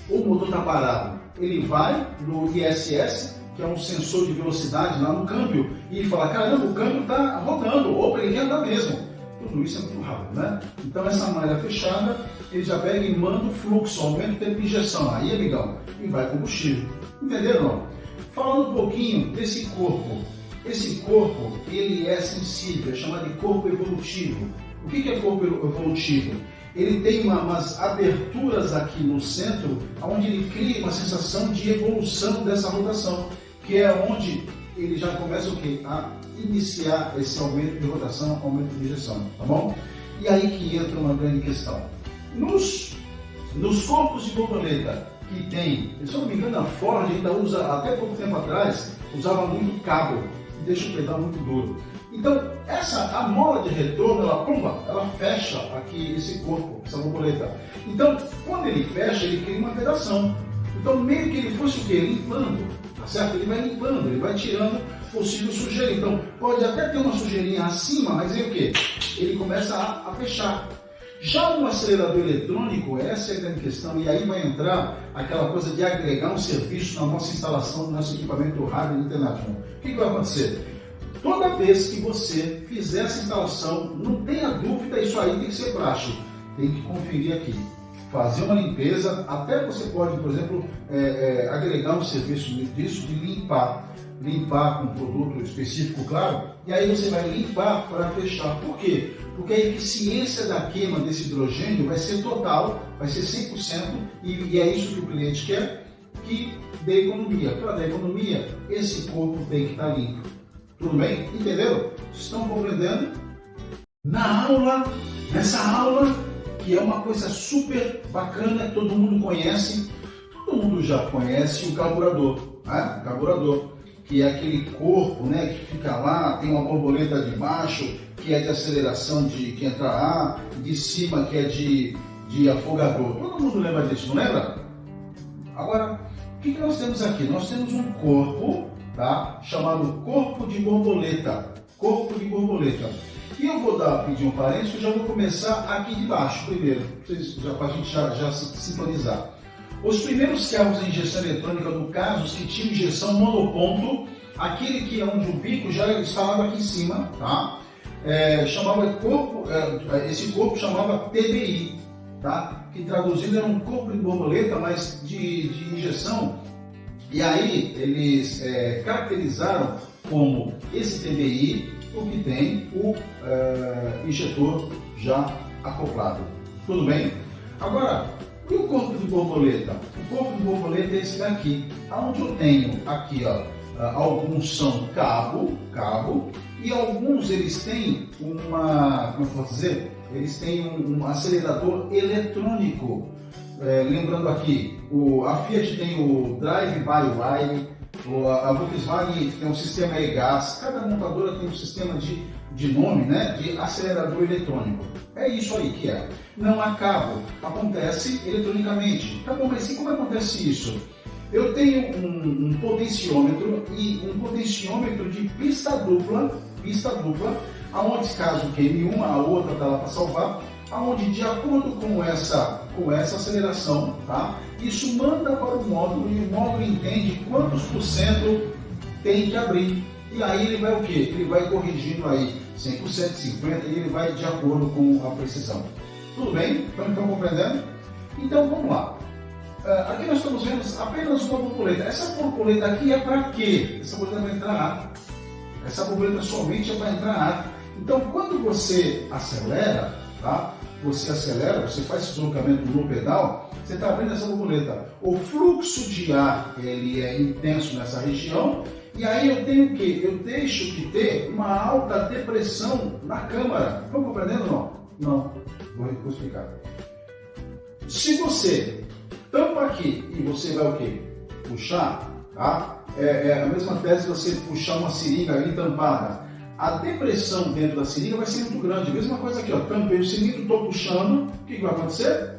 Ou o motor está parado? Ele vai no ISS, que é um sensor de velocidade lá no câmbio, e ele fala, caramba, o câmbio está rodando, opa, ele quer andar mesmo. Tudo isso é muito rápido, né? Então essa malha fechada, ele já pega e manda o fluxo, aumenta o tempo de injeção. Aí, amigão, e vai combustível. Entenderam, não? Falando um pouquinho desse corpo. Esse corpo, ele é sensível, é chamado de corpo evolutivo. O que é corpo evolutivo? Ele tem umas aberturas aqui no centro, onde ele cria uma sensação de evolução dessa rotação, que é onde ele já começa o quê? A iniciar esse aumento de rotação, aumento de injeção, tá bom? E aí que entra uma grande questão. Nos corpos de borboleta que tem, se eu não me engano, a Ford ainda usa, até pouco tempo atrás, usava muito cabo, e deixa o pedal muito duro. Então, a mola de retorno, ela fecha aqui esse corpo, essa borboleta. Então, quando ele fecha, ele cria uma vedação. Então, meio que ele fosse o quê? Limpando, tá certo? Ele vai limpando, ele vai tirando possível sujeira. Então, pode até ter uma sujeirinha acima, mas aí o quê? Ele começa a fechar. Já no acelerador eletrônico, essa é a grande questão, e aí vai entrar aquela coisa de agregar um serviço na nossa instalação, no nosso equipamento rádio e internet. O que vai acontecer? Toda vez que você fizer essa instalação, não tenha dúvida, isso aí tem que ser prático. Tem que conferir aqui. Fazer uma limpeza, até você pode, por exemplo, agregar um serviço disso de limpar com um produto específico, claro, e aí você vai limpar para fechar. Por quê? Porque a eficiência da queima desse hidrogênio vai ser total, vai ser 100%, e é isso que o cliente quer, que dê economia. Para dar economia, esse corpo tem que estar limpo. Tudo bem? Entenderam? Estão compreendendo? Nessa aula, que é uma coisa super bacana, todo mundo conhece, todo mundo já conhece o carburador, né? O carburador, que é aquele corpo, né, que fica lá, tem uma borboleta de baixo, que é de aceleração que entra ar, de cima que é de afogador. Todo mundo lembra disso, não lembra? Agora, o que nós temos aqui? Nós temos um corpo, tá, chamado corpo de borboleta. Corpo de borboleta. E eu vou pedir um parênteses, eu já vou começar aqui de baixo primeiro, para a gente já se sintonizar. Os primeiros carros de injeção eletrônica do Casos que tinham injeção monoponto, aquele que é onde o bico já instalado aqui em cima, tá? Esse corpo chamava TBI, tá? Que traduzindo era um corpo de borboleta, mas de injeção. E aí eles caracterizaram como esse TBI o que tem o injetor já acoplado. Tudo bem? Agora, e o corpo de borboleta? O corpo de borboleta é esse daqui, onde eu tenho aqui, ó, alguns são cabo, e alguns eles têm como eu posso dizer? Eles têm um acelerador eletrônico. Lembrando aqui, a Fiat tem o Drive-by-Wire, a Volkswagen tem um sistema e-gas, cada montadora tem um sistema de nome, né, de acelerador eletrônico. É isso aí que é. Não há cabo, acontece eletronicamente. Tá bom, mas e como acontece isso? Eu tenho um potenciômetro e um potenciômetro de pista dupla, aonde caso queime uma, a outra está lá para salvar, aonde de acordo com essa aceleração, tá? Isso manda para o módulo e o módulo entende quantos por cento tem que abrir. E aí ele vai o quê? Ele vai corrigindo aí 100%, 50% e ele vai de acordo com a precisão. Tudo bem? Estão compreendendo? Então vamos lá. Aqui nós estamos vendo apenas uma borboleta. Essa borboleta aqui é para quê? Essa borboleta vai entrar ar. Essa borboleta somente é para entrar ar. Então quando você acelera, tá? Você faz esse deslocamento no pedal, você está abrindo essa borboleta. O fluxo de ar ele é intenso nessa região, e aí eu tenho o quê? Eu deixo de ter uma alta depressão na câmara. Estão compreendendo ou não? Não. Vou explicar. Se você tampa aqui e você vai o quê? Puxar, tá? É a mesma tese de você puxar uma seringa ali tampada. A depressão dentro da seringa vai ser muito grande. Mesma coisa aqui, ó. Tampei o cilindro, estou puxando. O que vai acontecer?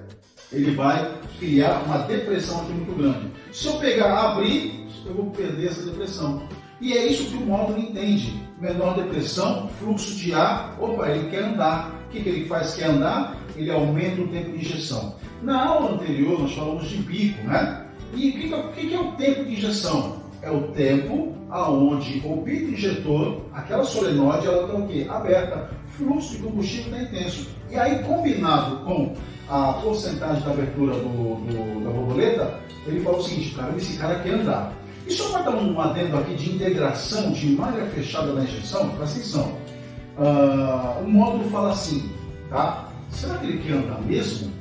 Ele vai criar uma depressão aqui muito grande. Se eu pegar, abrir, eu vou perder essa depressão. E é isso que o módulo entende. Menor depressão, fluxo de ar. Opa, ele quer andar. O que ele faz? Quer andar? Ele aumenta o tempo de injeção. Na aula anterior, nós falamos de bico, né? E o que é o tempo de injeção? É o tempo aonde o bico injetor, aquela solenoide, ela está o quê? Aberta. Fluxo de combustível está intenso. E aí, combinado com a porcentagem da abertura da borboleta, ele falou o seguinte, cara, esse cara quer andar. E só para dar um adendo aqui de integração de malha fechada na injeção, presta atenção. O módulo fala assim, tá? Será que ele quer andar mesmo?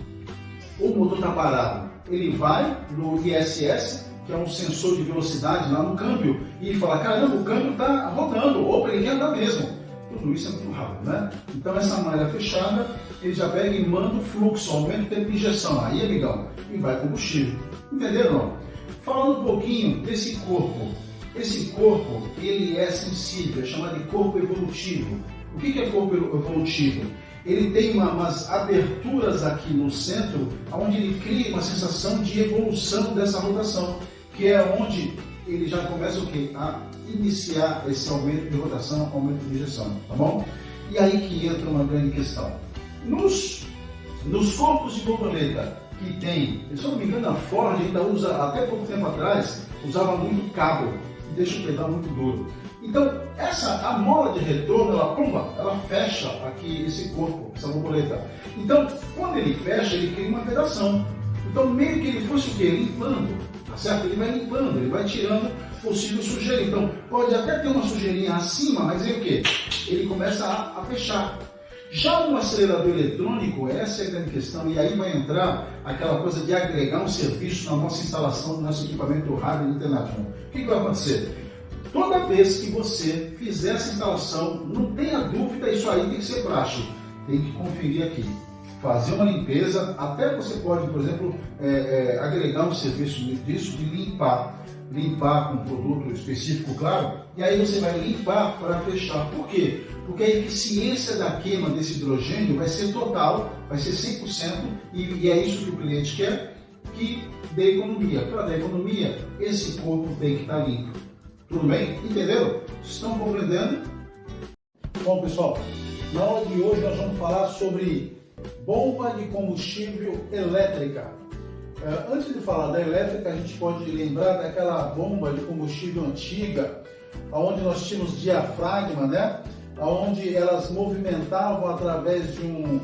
Ou o motor está parado? Ele vai no ISS, que é um sensor de velocidade lá no câmbio, e ele fala, caramba, o câmbio está rodando, opa, ele quer andar mesmo. Tudo isso é muito rápido, né? Então essa malha fechada, ele já pega e manda o fluxo, aumenta o tempo de injeção. Aí, amigão, e vai combustível. Entenderam? Falando um pouquinho desse corpo. Esse corpo, ele é sensível, é chamado de corpo evolutivo. O que é corpo evolutivo? Ele tem umas aberturas aqui no centro, onde ele cria uma sensação de evolução dessa rotação, que é onde ele já começa o quê? A iniciar esse aumento de rotação, aumento de injeção, tá bom? E aí que entra uma grande questão. Nos corpos de borboleta que tem, se eu não me engano, a Ford ainda usa, até pouco tempo atrás, usava muito cabo e deixa o pedal muito duro. Então, a mola de retorno, ela fecha aqui esse corpo, essa borboleta. Então, quando ele fecha, ele cria uma vedação. Então, meio que ele fosse o quê? Limpando, tá certo? Ele vai limpando, ele vai tirando possível sujeira. Então, pode até ter uma sujeirinha acima, mas aí o quê? Ele começa a fechar. Já no acelerador eletrônico, essa é a grande questão, e aí vai entrar aquela coisa de agregar um serviço na nossa instalação do nosso equipamento hardware international. O que vai acontecer? Toda vez que você fizer essa instalação, não tenha dúvida, isso aí tem que ser prático. Tem que conferir aqui. Fazer uma limpeza, até você pode, por exemplo, agregar um serviço disso de limpar com um produto específico, claro, e aí você vai limpar para fechar. Por quê? Porque a eficiência da queima desse hidrogênio vai ser total, vai ser 100%, e é isso que o cliente quer, que dê economia. Para dar economia, esse corpo tem que estar limpo. Tudo bem? Entenderam? Estão compreendendo? Bom, pessoal, na aula de hoje nós vamos falar sobre bomba de combustível elétrica. Antes de falar da elétrica, a gente pode lembrar daquela bomba de combustível antiga, onde nós tínhamos diafragma, né? Onde elas movimentavam através de um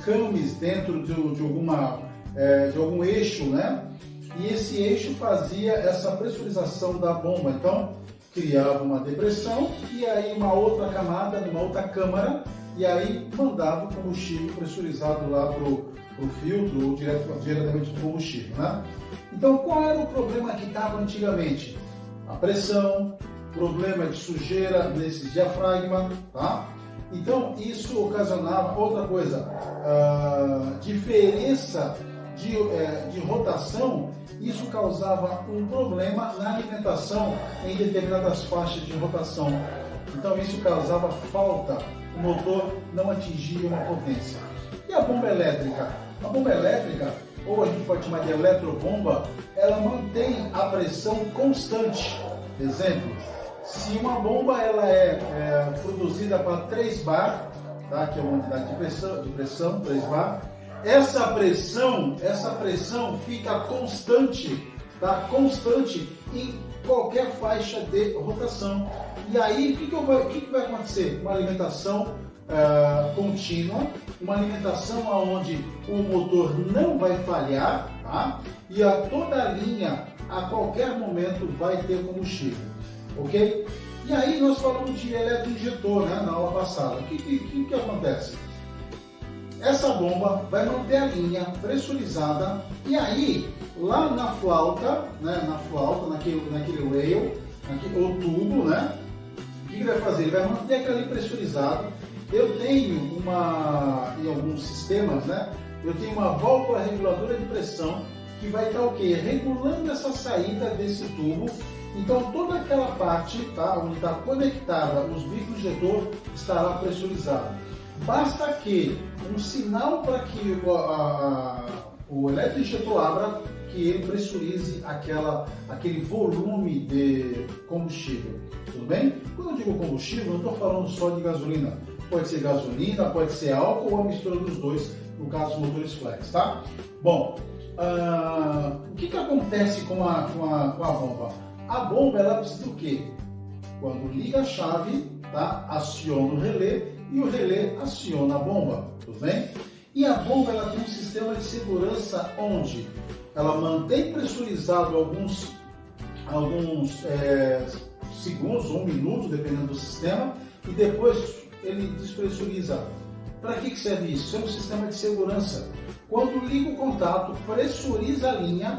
camis dentro de algum eixo, né? E esse eixo fazia essa pressurização da bomba. Então, criava uma depressão e aí uma outra camada, uma outra câmara, e aí mandava o combustível pressurizado lá para o filtro ou diretamente do combustível, né? Então, qual era o problema que estava antigamente? A pressão, problema de sujeira nesse diafragma, tá? Então, isso ocasionava outra coisa, diferença de rotação. Isso causava um problema na alimentação em determinadas faixas de rotação. Então isso causava falta, o motor não atingia uma potência. E a bomba elétrica? A bomba elétrica, ou a gente pode chamar de eletrobomba, ela mantém a pressão constante. Exemplo, se uma bomba ela é produzida para 3 bar, tá? Que é uma unidade de pressão 3 bar, essa pressão fica constante, tá? Constante em qualquer faixa de rotação. E aí, o que vai acontecer? Uma alimentação contínua, uma alimentação onde o motor não vai falhar, tá? E toda a linha, a qualquer momento, vai ter combustível, ok? E aí, nós falamos de eletroinjetor, né, na aula passada. O que acontece? Essa bomba vai manter a linha pressurizada e aí, lá na flauta, né, naquele rail, ou tubo, né, o que ele vai fazer? Ele vai manter aquela linha pressurizada. Eu tenho em alguns sistemas, né, eu tenho uma válvula reguladora de pressão que vai estar o quê? Regulando essa saída desse tubo. Então, toda aquela parte, tá, onde está conectada os bicos injetor, estará pressurizado. Basta que um sinal para que o eletroinjetor abra, que ele pressurize aquele volume de combustível. Tudo bem? Quando eu digo combustível, não estou falando só de gasolina. Pode ser gasolina, pode ser álcool ou a mistura dos dois, no caso dos motores flex, tá? Bom, o que acontece com a bomba? A bomba, ela precisa do quê? Quando liga a chave, tá? Aciona o relé e o relé aciona a bomba, tudo bem? E a bomba ela tem um sistema de segurança onde ela mantém pressurizado alguns segundos ou minutos, dependendo do sistema, e depois ele despressuriza. Para que serve isso? Isso é um sistema de segurança. Quando liga o contato, pressuriza a linha,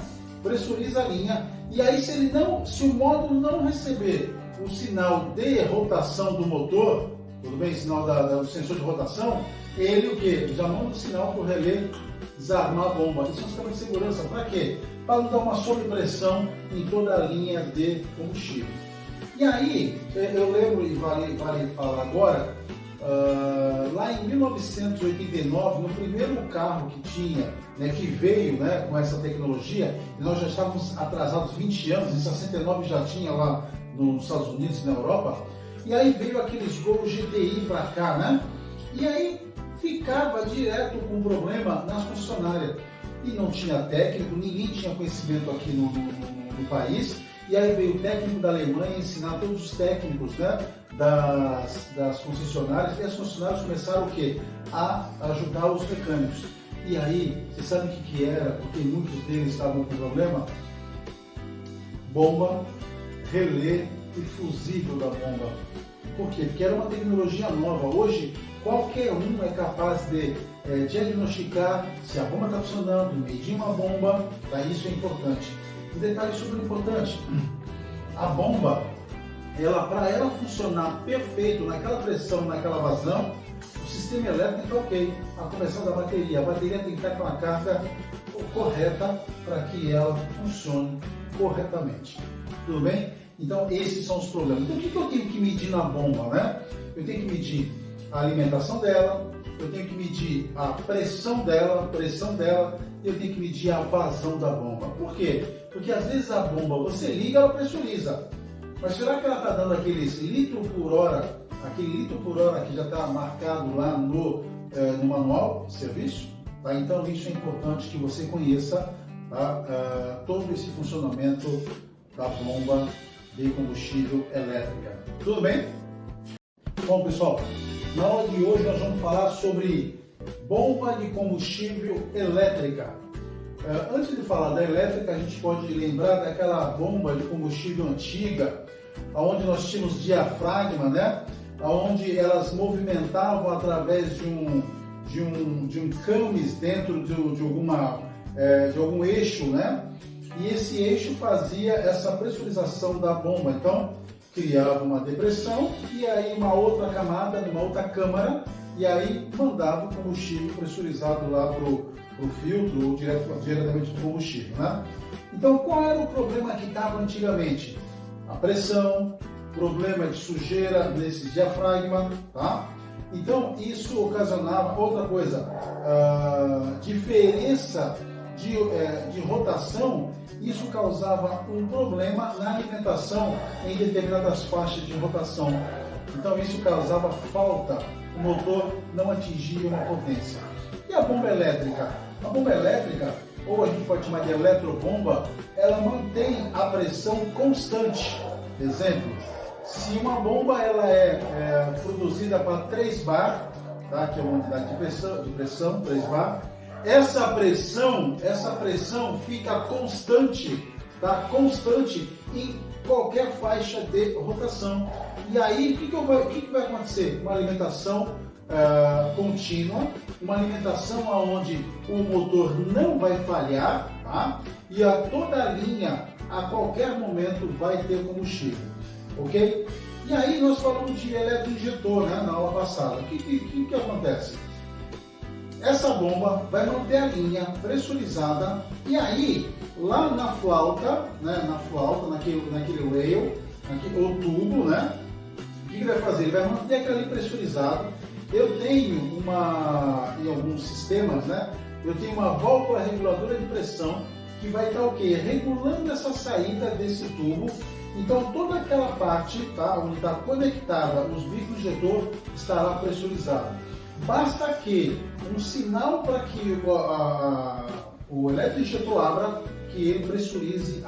e aí se o módulo não receber o sinal de rotação do motor, tudo bem, sinal do sensor de rotação, ele o quê? Já manda o sinal para o relé desarmar a bomba. Isso é um sistema de segurança. Para quê? Para não dar uma sobrepressão em toda a linha de combustível. E aí, eu lembro, e vale falar agora, lá em 1989, no primeiro carro que tinha, que veio com essa tecnologia, e nós já estávamos atrasados 20 anos, em 69 já tinha lá nos Estados Unidos e na Europa, e aí veio aqueles Gol GTI para cá, né? E aí ficava direto com problema nas concessionárias. E não tinha técnico, ninguém tinha conhecimento aqui no país. E aí veio o técnico da Alemanha ensinar todos os técnicos, das concessionárias. E as concessionárias começaram o quê? A ajudar os mecânicos. E aí, você sabe o que era? Porque muitos deles estavam com problema? Bomba, relé e fusível da bomba. Por quê? Porque era uma tecnologia nova. Hoje, qualquer um é capaz de diagnosticar se a bomba está funcionando, medir uma bomba, isso é importante. Um detalhe super importante, a bomba, para ela funcionar perfeito, naquela pressão, naquela vazão, o sistema elétrico está ok. A começar da bateria, a bateria tem que estar com a carga correta para que ela funcione corretamente. Tudo bem? Então, esses são os problemas. Então, o que eu tenho que medir na bomba, Eu tenho que medir a alimentação dela, eu tenho que medir a pressão dela, e eu tenho que medir a vazão da bomba. Por quê? Porque às vezes a bomba, você liga, ela pressuriza. Mas será que ela está dando aquele litro por hora que já está marcado lá no manual de serviço? Então, isso é importante que você conheça todo esse funcionamento da bomba de combustível elétrica. Tudo bem? Bom, pessoal, na aula de hoje nós vamos falar sobre bomba de combustível elétrica. Antes de falar da elétrica, a gente pode lembrar daquela bomba de combustível antiga, onde nós tínhamos diafragma, onde elas movimentavam através de um camis dentro de algum eixo, E esse eixo fazia essa pressurização da bomba. Então, criava uma depressão e aí uma outra camada, uma outra câmara, e aí mandava o combustível pressurizado lá para o filtro ou diretamente para o combustível. Então, qual era o problema que estava antigamente? A pressão, problema de sujeira nesse diafragma, Então, isso ocasionava outra coisa, diferença de rotação. Isso causava um problema na alimentação em determinadas faixas de rotação. Então isso causava falta, o motor não atingia uma potência. E a bomba elétrica? A bomba elétrica, ou a gente pode chamar de eletrobomba, ela mantém a pressão constante. Exemplo, se uma bomba ela é produzida para 3 bar, que é uma unidade de pressão 3 bar, essa pressão fica constante, constante em qualquer faixa de rotação. E aí, o que vai acontecer? Uma alimentação contínua, uma alimentação onde o motor não vai falhar, e toda a linha, a qualquer momento, vai ter combustível, ok? E aí, nós falamos de eletroinjetor, na aula passada. O que acontece? Essa bomba vai manter a linha pressurizada e aí, lá na flauta, naquele rail, ou tubo, o que ele vai fazer? Ele vai manter aquilo ali pressurizado. Eu tenho em alguns sistemas, eu tenho uma válvula reguladora de pressão que vai estar regulando essa saída desse tubo. Então, toda aquela parte, onde está conectada os bicos injetor, estará pressurizado. Basta que um sinal para que o eletroinjetor abra, que ele pressurize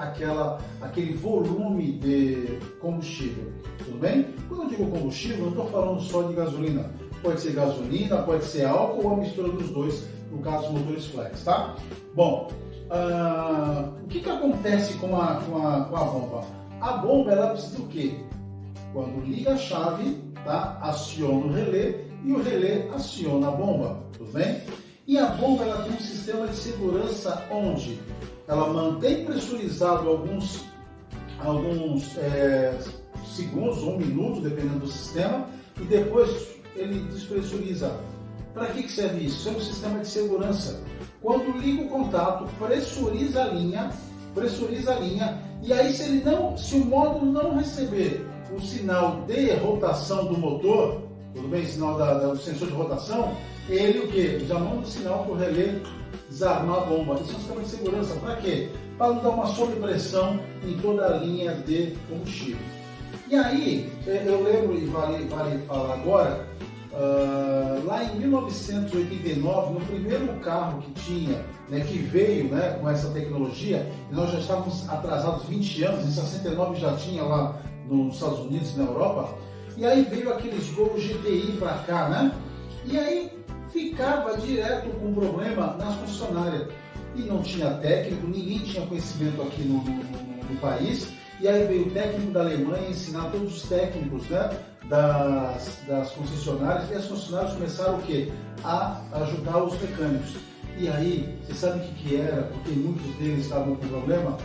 aquele volume de combustível. Tudo bem? Quando eu digo combustível, não estou falando só de gasolina. pode ser gasolina, pode ser álcool ou a mistura dos dois, no caso dos motores flex, tá? Bom, o que acontece com a bomba? A bomba, ela precisa do quê? Quando liga a chave, tá? Aciona o relé e o relé aciona a bomba, tudo bem? E a bomba, ela tem um sistema de segurança onde ela mantém pressurizado alguns segundos ou minutos, dependendo do sistema, e depois ele despressuriza. Para que serve isso? Isso é um sistema de segurança. Quando liga o contato, pressuriza a linha, e aí se o módulo não receber o sinal de rotação do motor, tudo bem, sinal do sensor de rotação, ele o quê? Já manda o sinal para o relé desarmar a bomba. Isso é um sistema de segurança. Para quê? Para não dar uma sobrepressão em toda a linha de combustível. E aí, eu lembro, e vale falar agora, lá em 1989, no primeiro carro que tinha, né, que veio, né, com essa tecnologia, e nós já estávamos atrasados 20 anos, em 69 já tinha lá nos Estados Unidos e na Europa, e aí veio aqueles Gol GTI para cá, né? E aí ficava direto com problema nas concessionárias. E não tinha técnico, ninguém tinha conhecimento aqui no país. E aí veio o técnico da Alemanha ensinar todos os técnicos, né, das concessionárias. E as concessionárias começaram o quê? A ajudar os mecânicos. E aí, você sabe o que era? Porque muitos deles estavam com problema?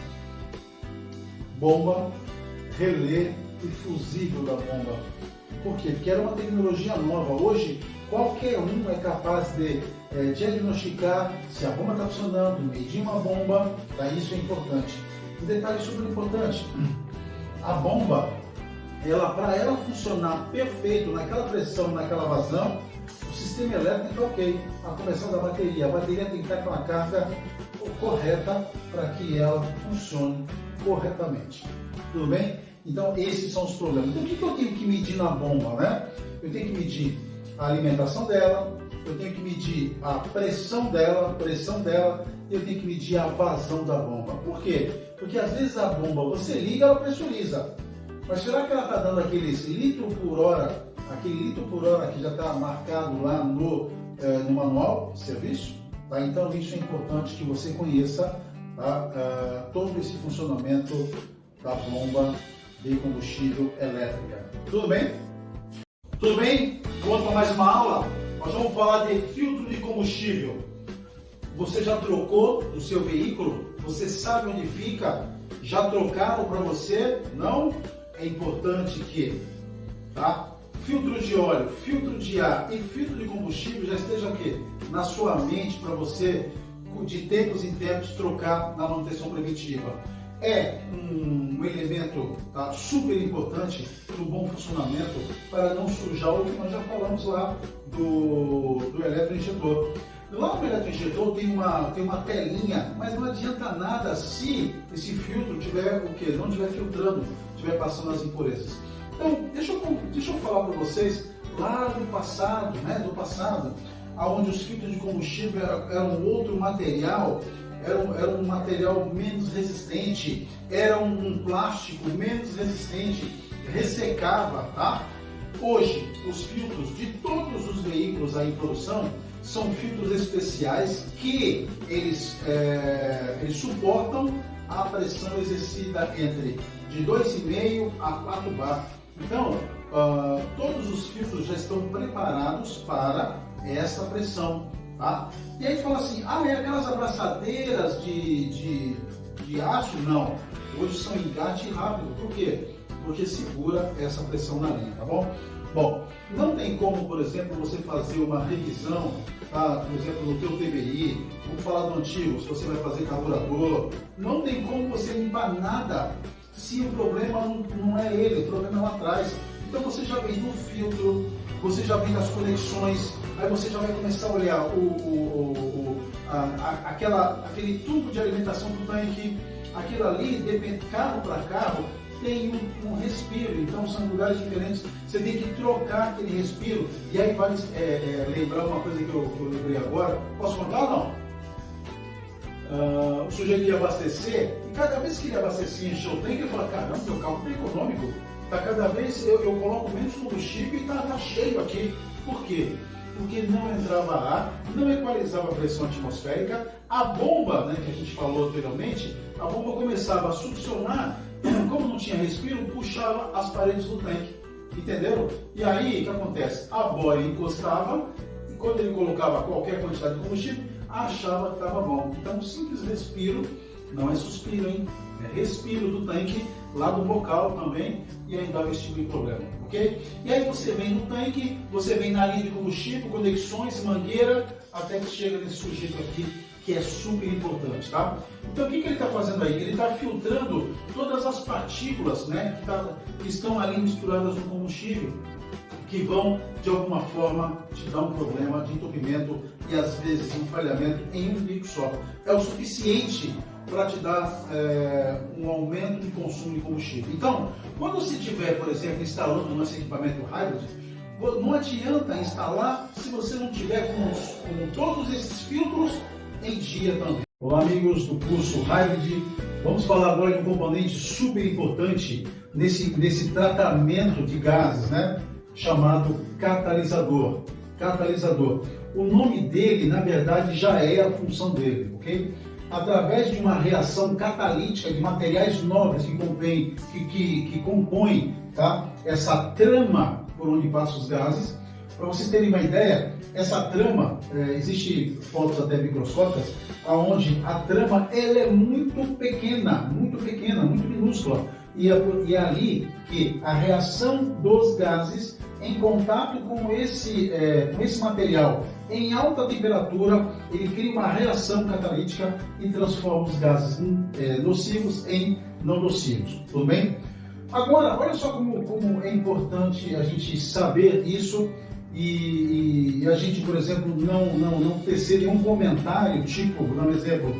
Bomba, relé e fusível da bomba. Por quê? Porque era uma tecnologia nova. Hoje, qualquer um é capaz de diagnosticar se a bomba está funcionando, medir uma bomba, tá? Isso é importante. Um detalhe super importante, a bomba, para ela funcionar perfeito, naquela pressão, naquela vazão, o sistema elétrico está ok. A começar da bateria, a bateria tem que estar com a carga correta para que ela funcione corretamente. Tudo bem? Então, esses são os problemas. Então, o que eu tenho que medir na bomba, né? Eu tenho que medir a alimentação dela, eu tenho que medir a pressão dela, e eu tenho que medir a vazão da bomba. Por quê? Porque às vezes a bomba, você liga, ela pressuriza. Mas será que ela está dando aquele litro por hora que já está marcado lá no manual de serviço? Tá? Então, isso é importante que você conheça, tá? Todo esse funcionamento da bomba de combustível elétrica. Tudo bem? Tudo bem? Vamos para mais uma aula? Nós vamos falar de filtro de combustível. Você já trocou o seu veículo? Você sabe onde fica? Já trocaram para você? Não? É importante que, tá? Filtro de óleo, filtro de ar e filtro de combustível já esteja aqui na sua mente para você, de tempos em tempos, trocar na manutenção preventiva. É um elemento, tá, super importante para o bom funcionamento, para não sujar o que nós já falamos lá do eletroinjetor. Lá no eletroinjetor tem uma telinha, mas não adianta nada se esse filtro tiver o quê? Não estiver filtrando, estiver passando as impurezas. Então, deixa eu falar para vocês lá do passado, né? Do passado, onde os filtros de combustível eram outro material. Era um material menos resistente, era um plástico menos resistente, ressecava, tá? Hoje, os filtros de todos os veículos aí em produção são filtros especiais que eles suportam a pressão exercida entre de 2,5 a 4 bar. Então, todos os filtros já estão preparados para essa pressão. Tá? E aí fala assim, é aquelas abraçadeiras de aço? Não, hoje são engate rápido. Por quê? Porque segura essa pressão na linha, tá bom? Bom, não tem como, por exemplo, você fazer uma revisão, tá? Por exemplo, no teu TBI, vamos falar do antigo, se você vai fazer carburador, não tem como você limpar nada se o problema não é ele, o problema é lá atrás. Então você já vem do filtro, você já vem das conexões, aí você já vai começar a olhar aquele tubo de alimentação do tanque, aquilo ali, depende, carro para carro, tem um respiro, então são lugares diferentes, você tem que trocar aquele respiro, e aí vale lembrar uma coisa que eu lembrei agora, posso contar ou não? O sujeito ia abastecer, e cada vez que ele abastecia e encheu o tanque, ele fala, caramba, meu carro é econômico, tá cada vez eu coloco menos combustível e tá cheio aqui. Por quê? Porque não entrava ar, não equalizava a pressão atmosférica, a bomba, né, que a gente falou anteriormente, a bomba começava a succionar, como não tinha respiro, puxava as paredes do tanque, entendeu? E aí, o que acontece? A boia encostava, e quando ele colocava qualquer quantidade de combustível, achava que estava bom. Então, um simples respiro, não é suspiro, hein? É respiro do tanque, lá do bocal também, e aí dava esse tipo de problema, ok? E aí você vem no tanque, você vem na linha de combustível, conexões, mangueira, até que chega nesse sujeito aqui, que é super importante, tá? Então o que ele está fazendo aí? Ele está filtrando todas as partículas, né, que estão ali misturadas no combustível, que vão, de alguma forma, te dar um problema de entupimento e, às vezes, um falhamento em um bico só. É o suficiente para te dar um aumento de consumo de combustível. Então, quando você estiver, por exemplo, instalando nosso equipamento hybrid, não adianta instalar se você não tiver com todos esses filtros em dia também. Olá, amigos do curso Hybrid. Vamos falar agora de um componente super importante nesse tratamento de gases, né? Chamado catalisador. Catalisador. O nome dele, na verdade, já é a função dele, ok? Através de uma reação catalítica de materiais nobres que compõem, tá, essa trama por onde passam os gases. Para vocês terem uma ideia, essa trama, existe fotos até microscópicas, onde a trama ela é muito pequena, muito minúscula. E é ali que a reação dos gases em contato com esse material em alta temperatura, ele cria uma reação catalítica e transforma os gases nocivos em não nocivos. Tudo bem? Agora, olha só como é importante a gente saber isso e a gente, por exemplo, não tecer nenhum comentário, tipo, vou dar um exemplo,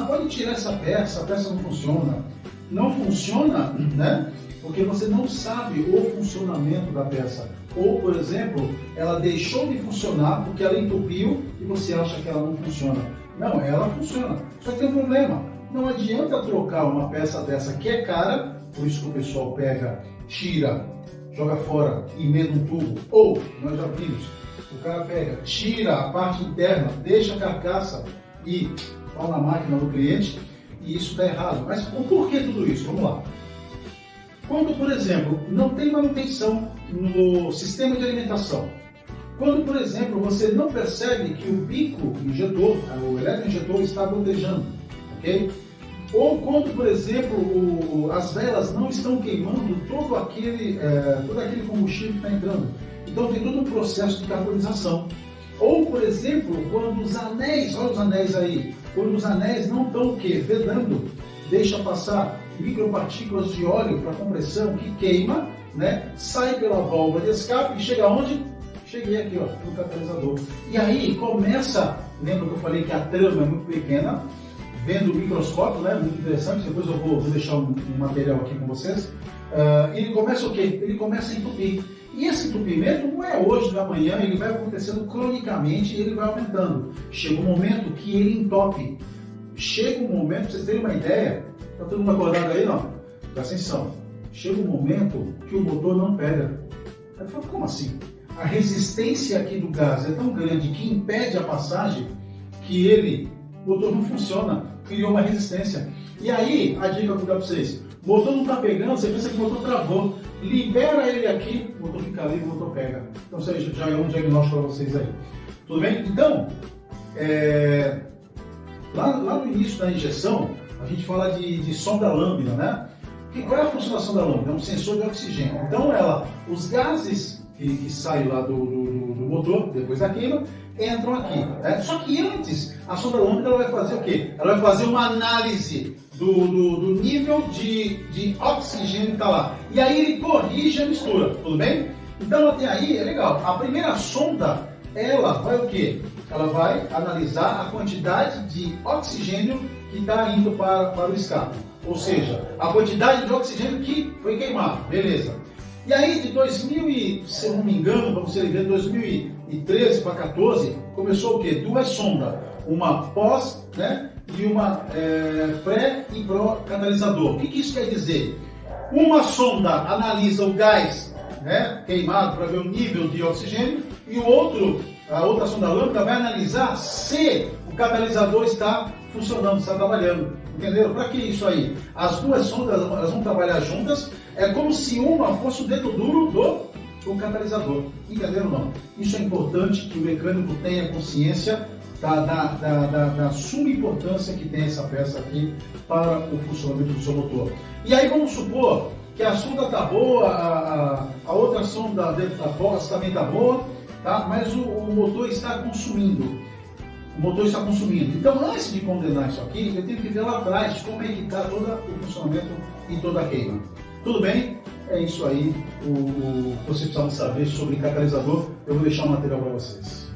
pode tirar essa peça, a peça não funciona. Não funciona, né? Porque você não sabe o funcionamento da peça. Ou, por exemplo, ela deixou de funcionar porque ela entupiu e você acha que ela não funciona. Não, ela funciona. Só que tem um problema. Não adianta trocar uma peça dessa que é cara, por isso que o pessoal pega, tira, joga fora e emenda um tubo. Ou, nós já vimos, o cara pega, tira a parte interna, deixa a carcaça e vai na máquina do cliente e isso dá errado. Mas o porquê tudo isso? Vamos lá. Quando, por exemplo, não tem manutenção no sistema de alimentação, quando, por exemplo, você não percebe que o bico injetor, o eletroinjetor está gotejando, ok? Ou quando, por exemplo, as velas não estão queimando todo aquele combustível que está entrando. Então tem todo um processo de carbonização. Ou, por exemplo, quando os anéis, olha os anéis aí, quando os anéis não estão o quê? Vedando, deixa passar micropartículas de óleo para compressão que queima, né? Sai pela válvula de escape e chega onde? Cheguei aqui, ó, no catalisador. E aí começa, lembra que eu falei que a trama é muito pequena, vendo o microscópio, né? Muito interessante, depois eu vou deixar um material aqui com vocês. Ele começa o quê? Ele começa a entupir. E esse entupimento não é hoje, não é amanhã, ele vai acontecendo cronicamente e ele vai aumentando. Chega um momento que ele entope. Chega um momento, para vocês terem uma ideia, está todo mundo acordado aí, não? Presta atenção. Chega um momento que o motor não pega. Aí fala, como assim? A resistência aqui do gás é tão grande que impede a passagem que o motor não funciona, criou uma resistência. E aí, a dica que eu vou dar para vocês, o motor não está pegando, você pensa que o motor travou, libera ele aqui, o motor fica livre, o motor pega. Então, isso aí já é um diagnóstico para vocês aí. Tudo bem? Então, lá no início da injeção, a gente fala de sonda lambda, né? Qual é a função da sonda lambda? É um sensor de oxigênio. Então, os gases que saem lá do motor, depois da queima, entram aqui. Né? Só que antes, a sonda lambda ela vai fazer o quê? Ela vai fazer uma análise do nível de oxigênio que está lá. E aí ele corrige a mistura, tudo bem? Então até aí é legal. A primeira sonda, ela vai o quê? Ela vai analisar a quantidade de oxigênio que está indo para o escape. Ou seja, a quantidade de oxigênio que foi queimado. Beleza. E aí de 2000, se eu não me engano, para você ver, 2013 para 2014, começou o quê? Duas sondas. Uma pós, né? E uma pré e pró catalisador. O que isso quer dizer? Uma sonda analisa o gás né, queimado para ver o nível de oxigênio, e a outra sonda lambda vai analisar se o catalisador está funcionando, está trabalhando. Entenderam? Para que isso aí? As duas sondas elas vão trabalhar juntas, é como se uma fosse o dedo duro do catalisador. Entenderam ou não? Isso é importante que o mecânico tenha consciência da suma importância que tem essa peça aqui para o funcionamento do seu motor. E aí vamos supor que a sonda está boa, a outra sonda dentro da box também está boa, tá? Mas o motor está consumindo. O motor está consumindo. Então, antes de condenar isso aqui, eu tenho que ver lá atrás como é que está todo o funcionamento e toda a queima. Tudo bem? É isso aí. O que vocês precisavam saber sobre catalisador, eu vou deixar o material para vocês.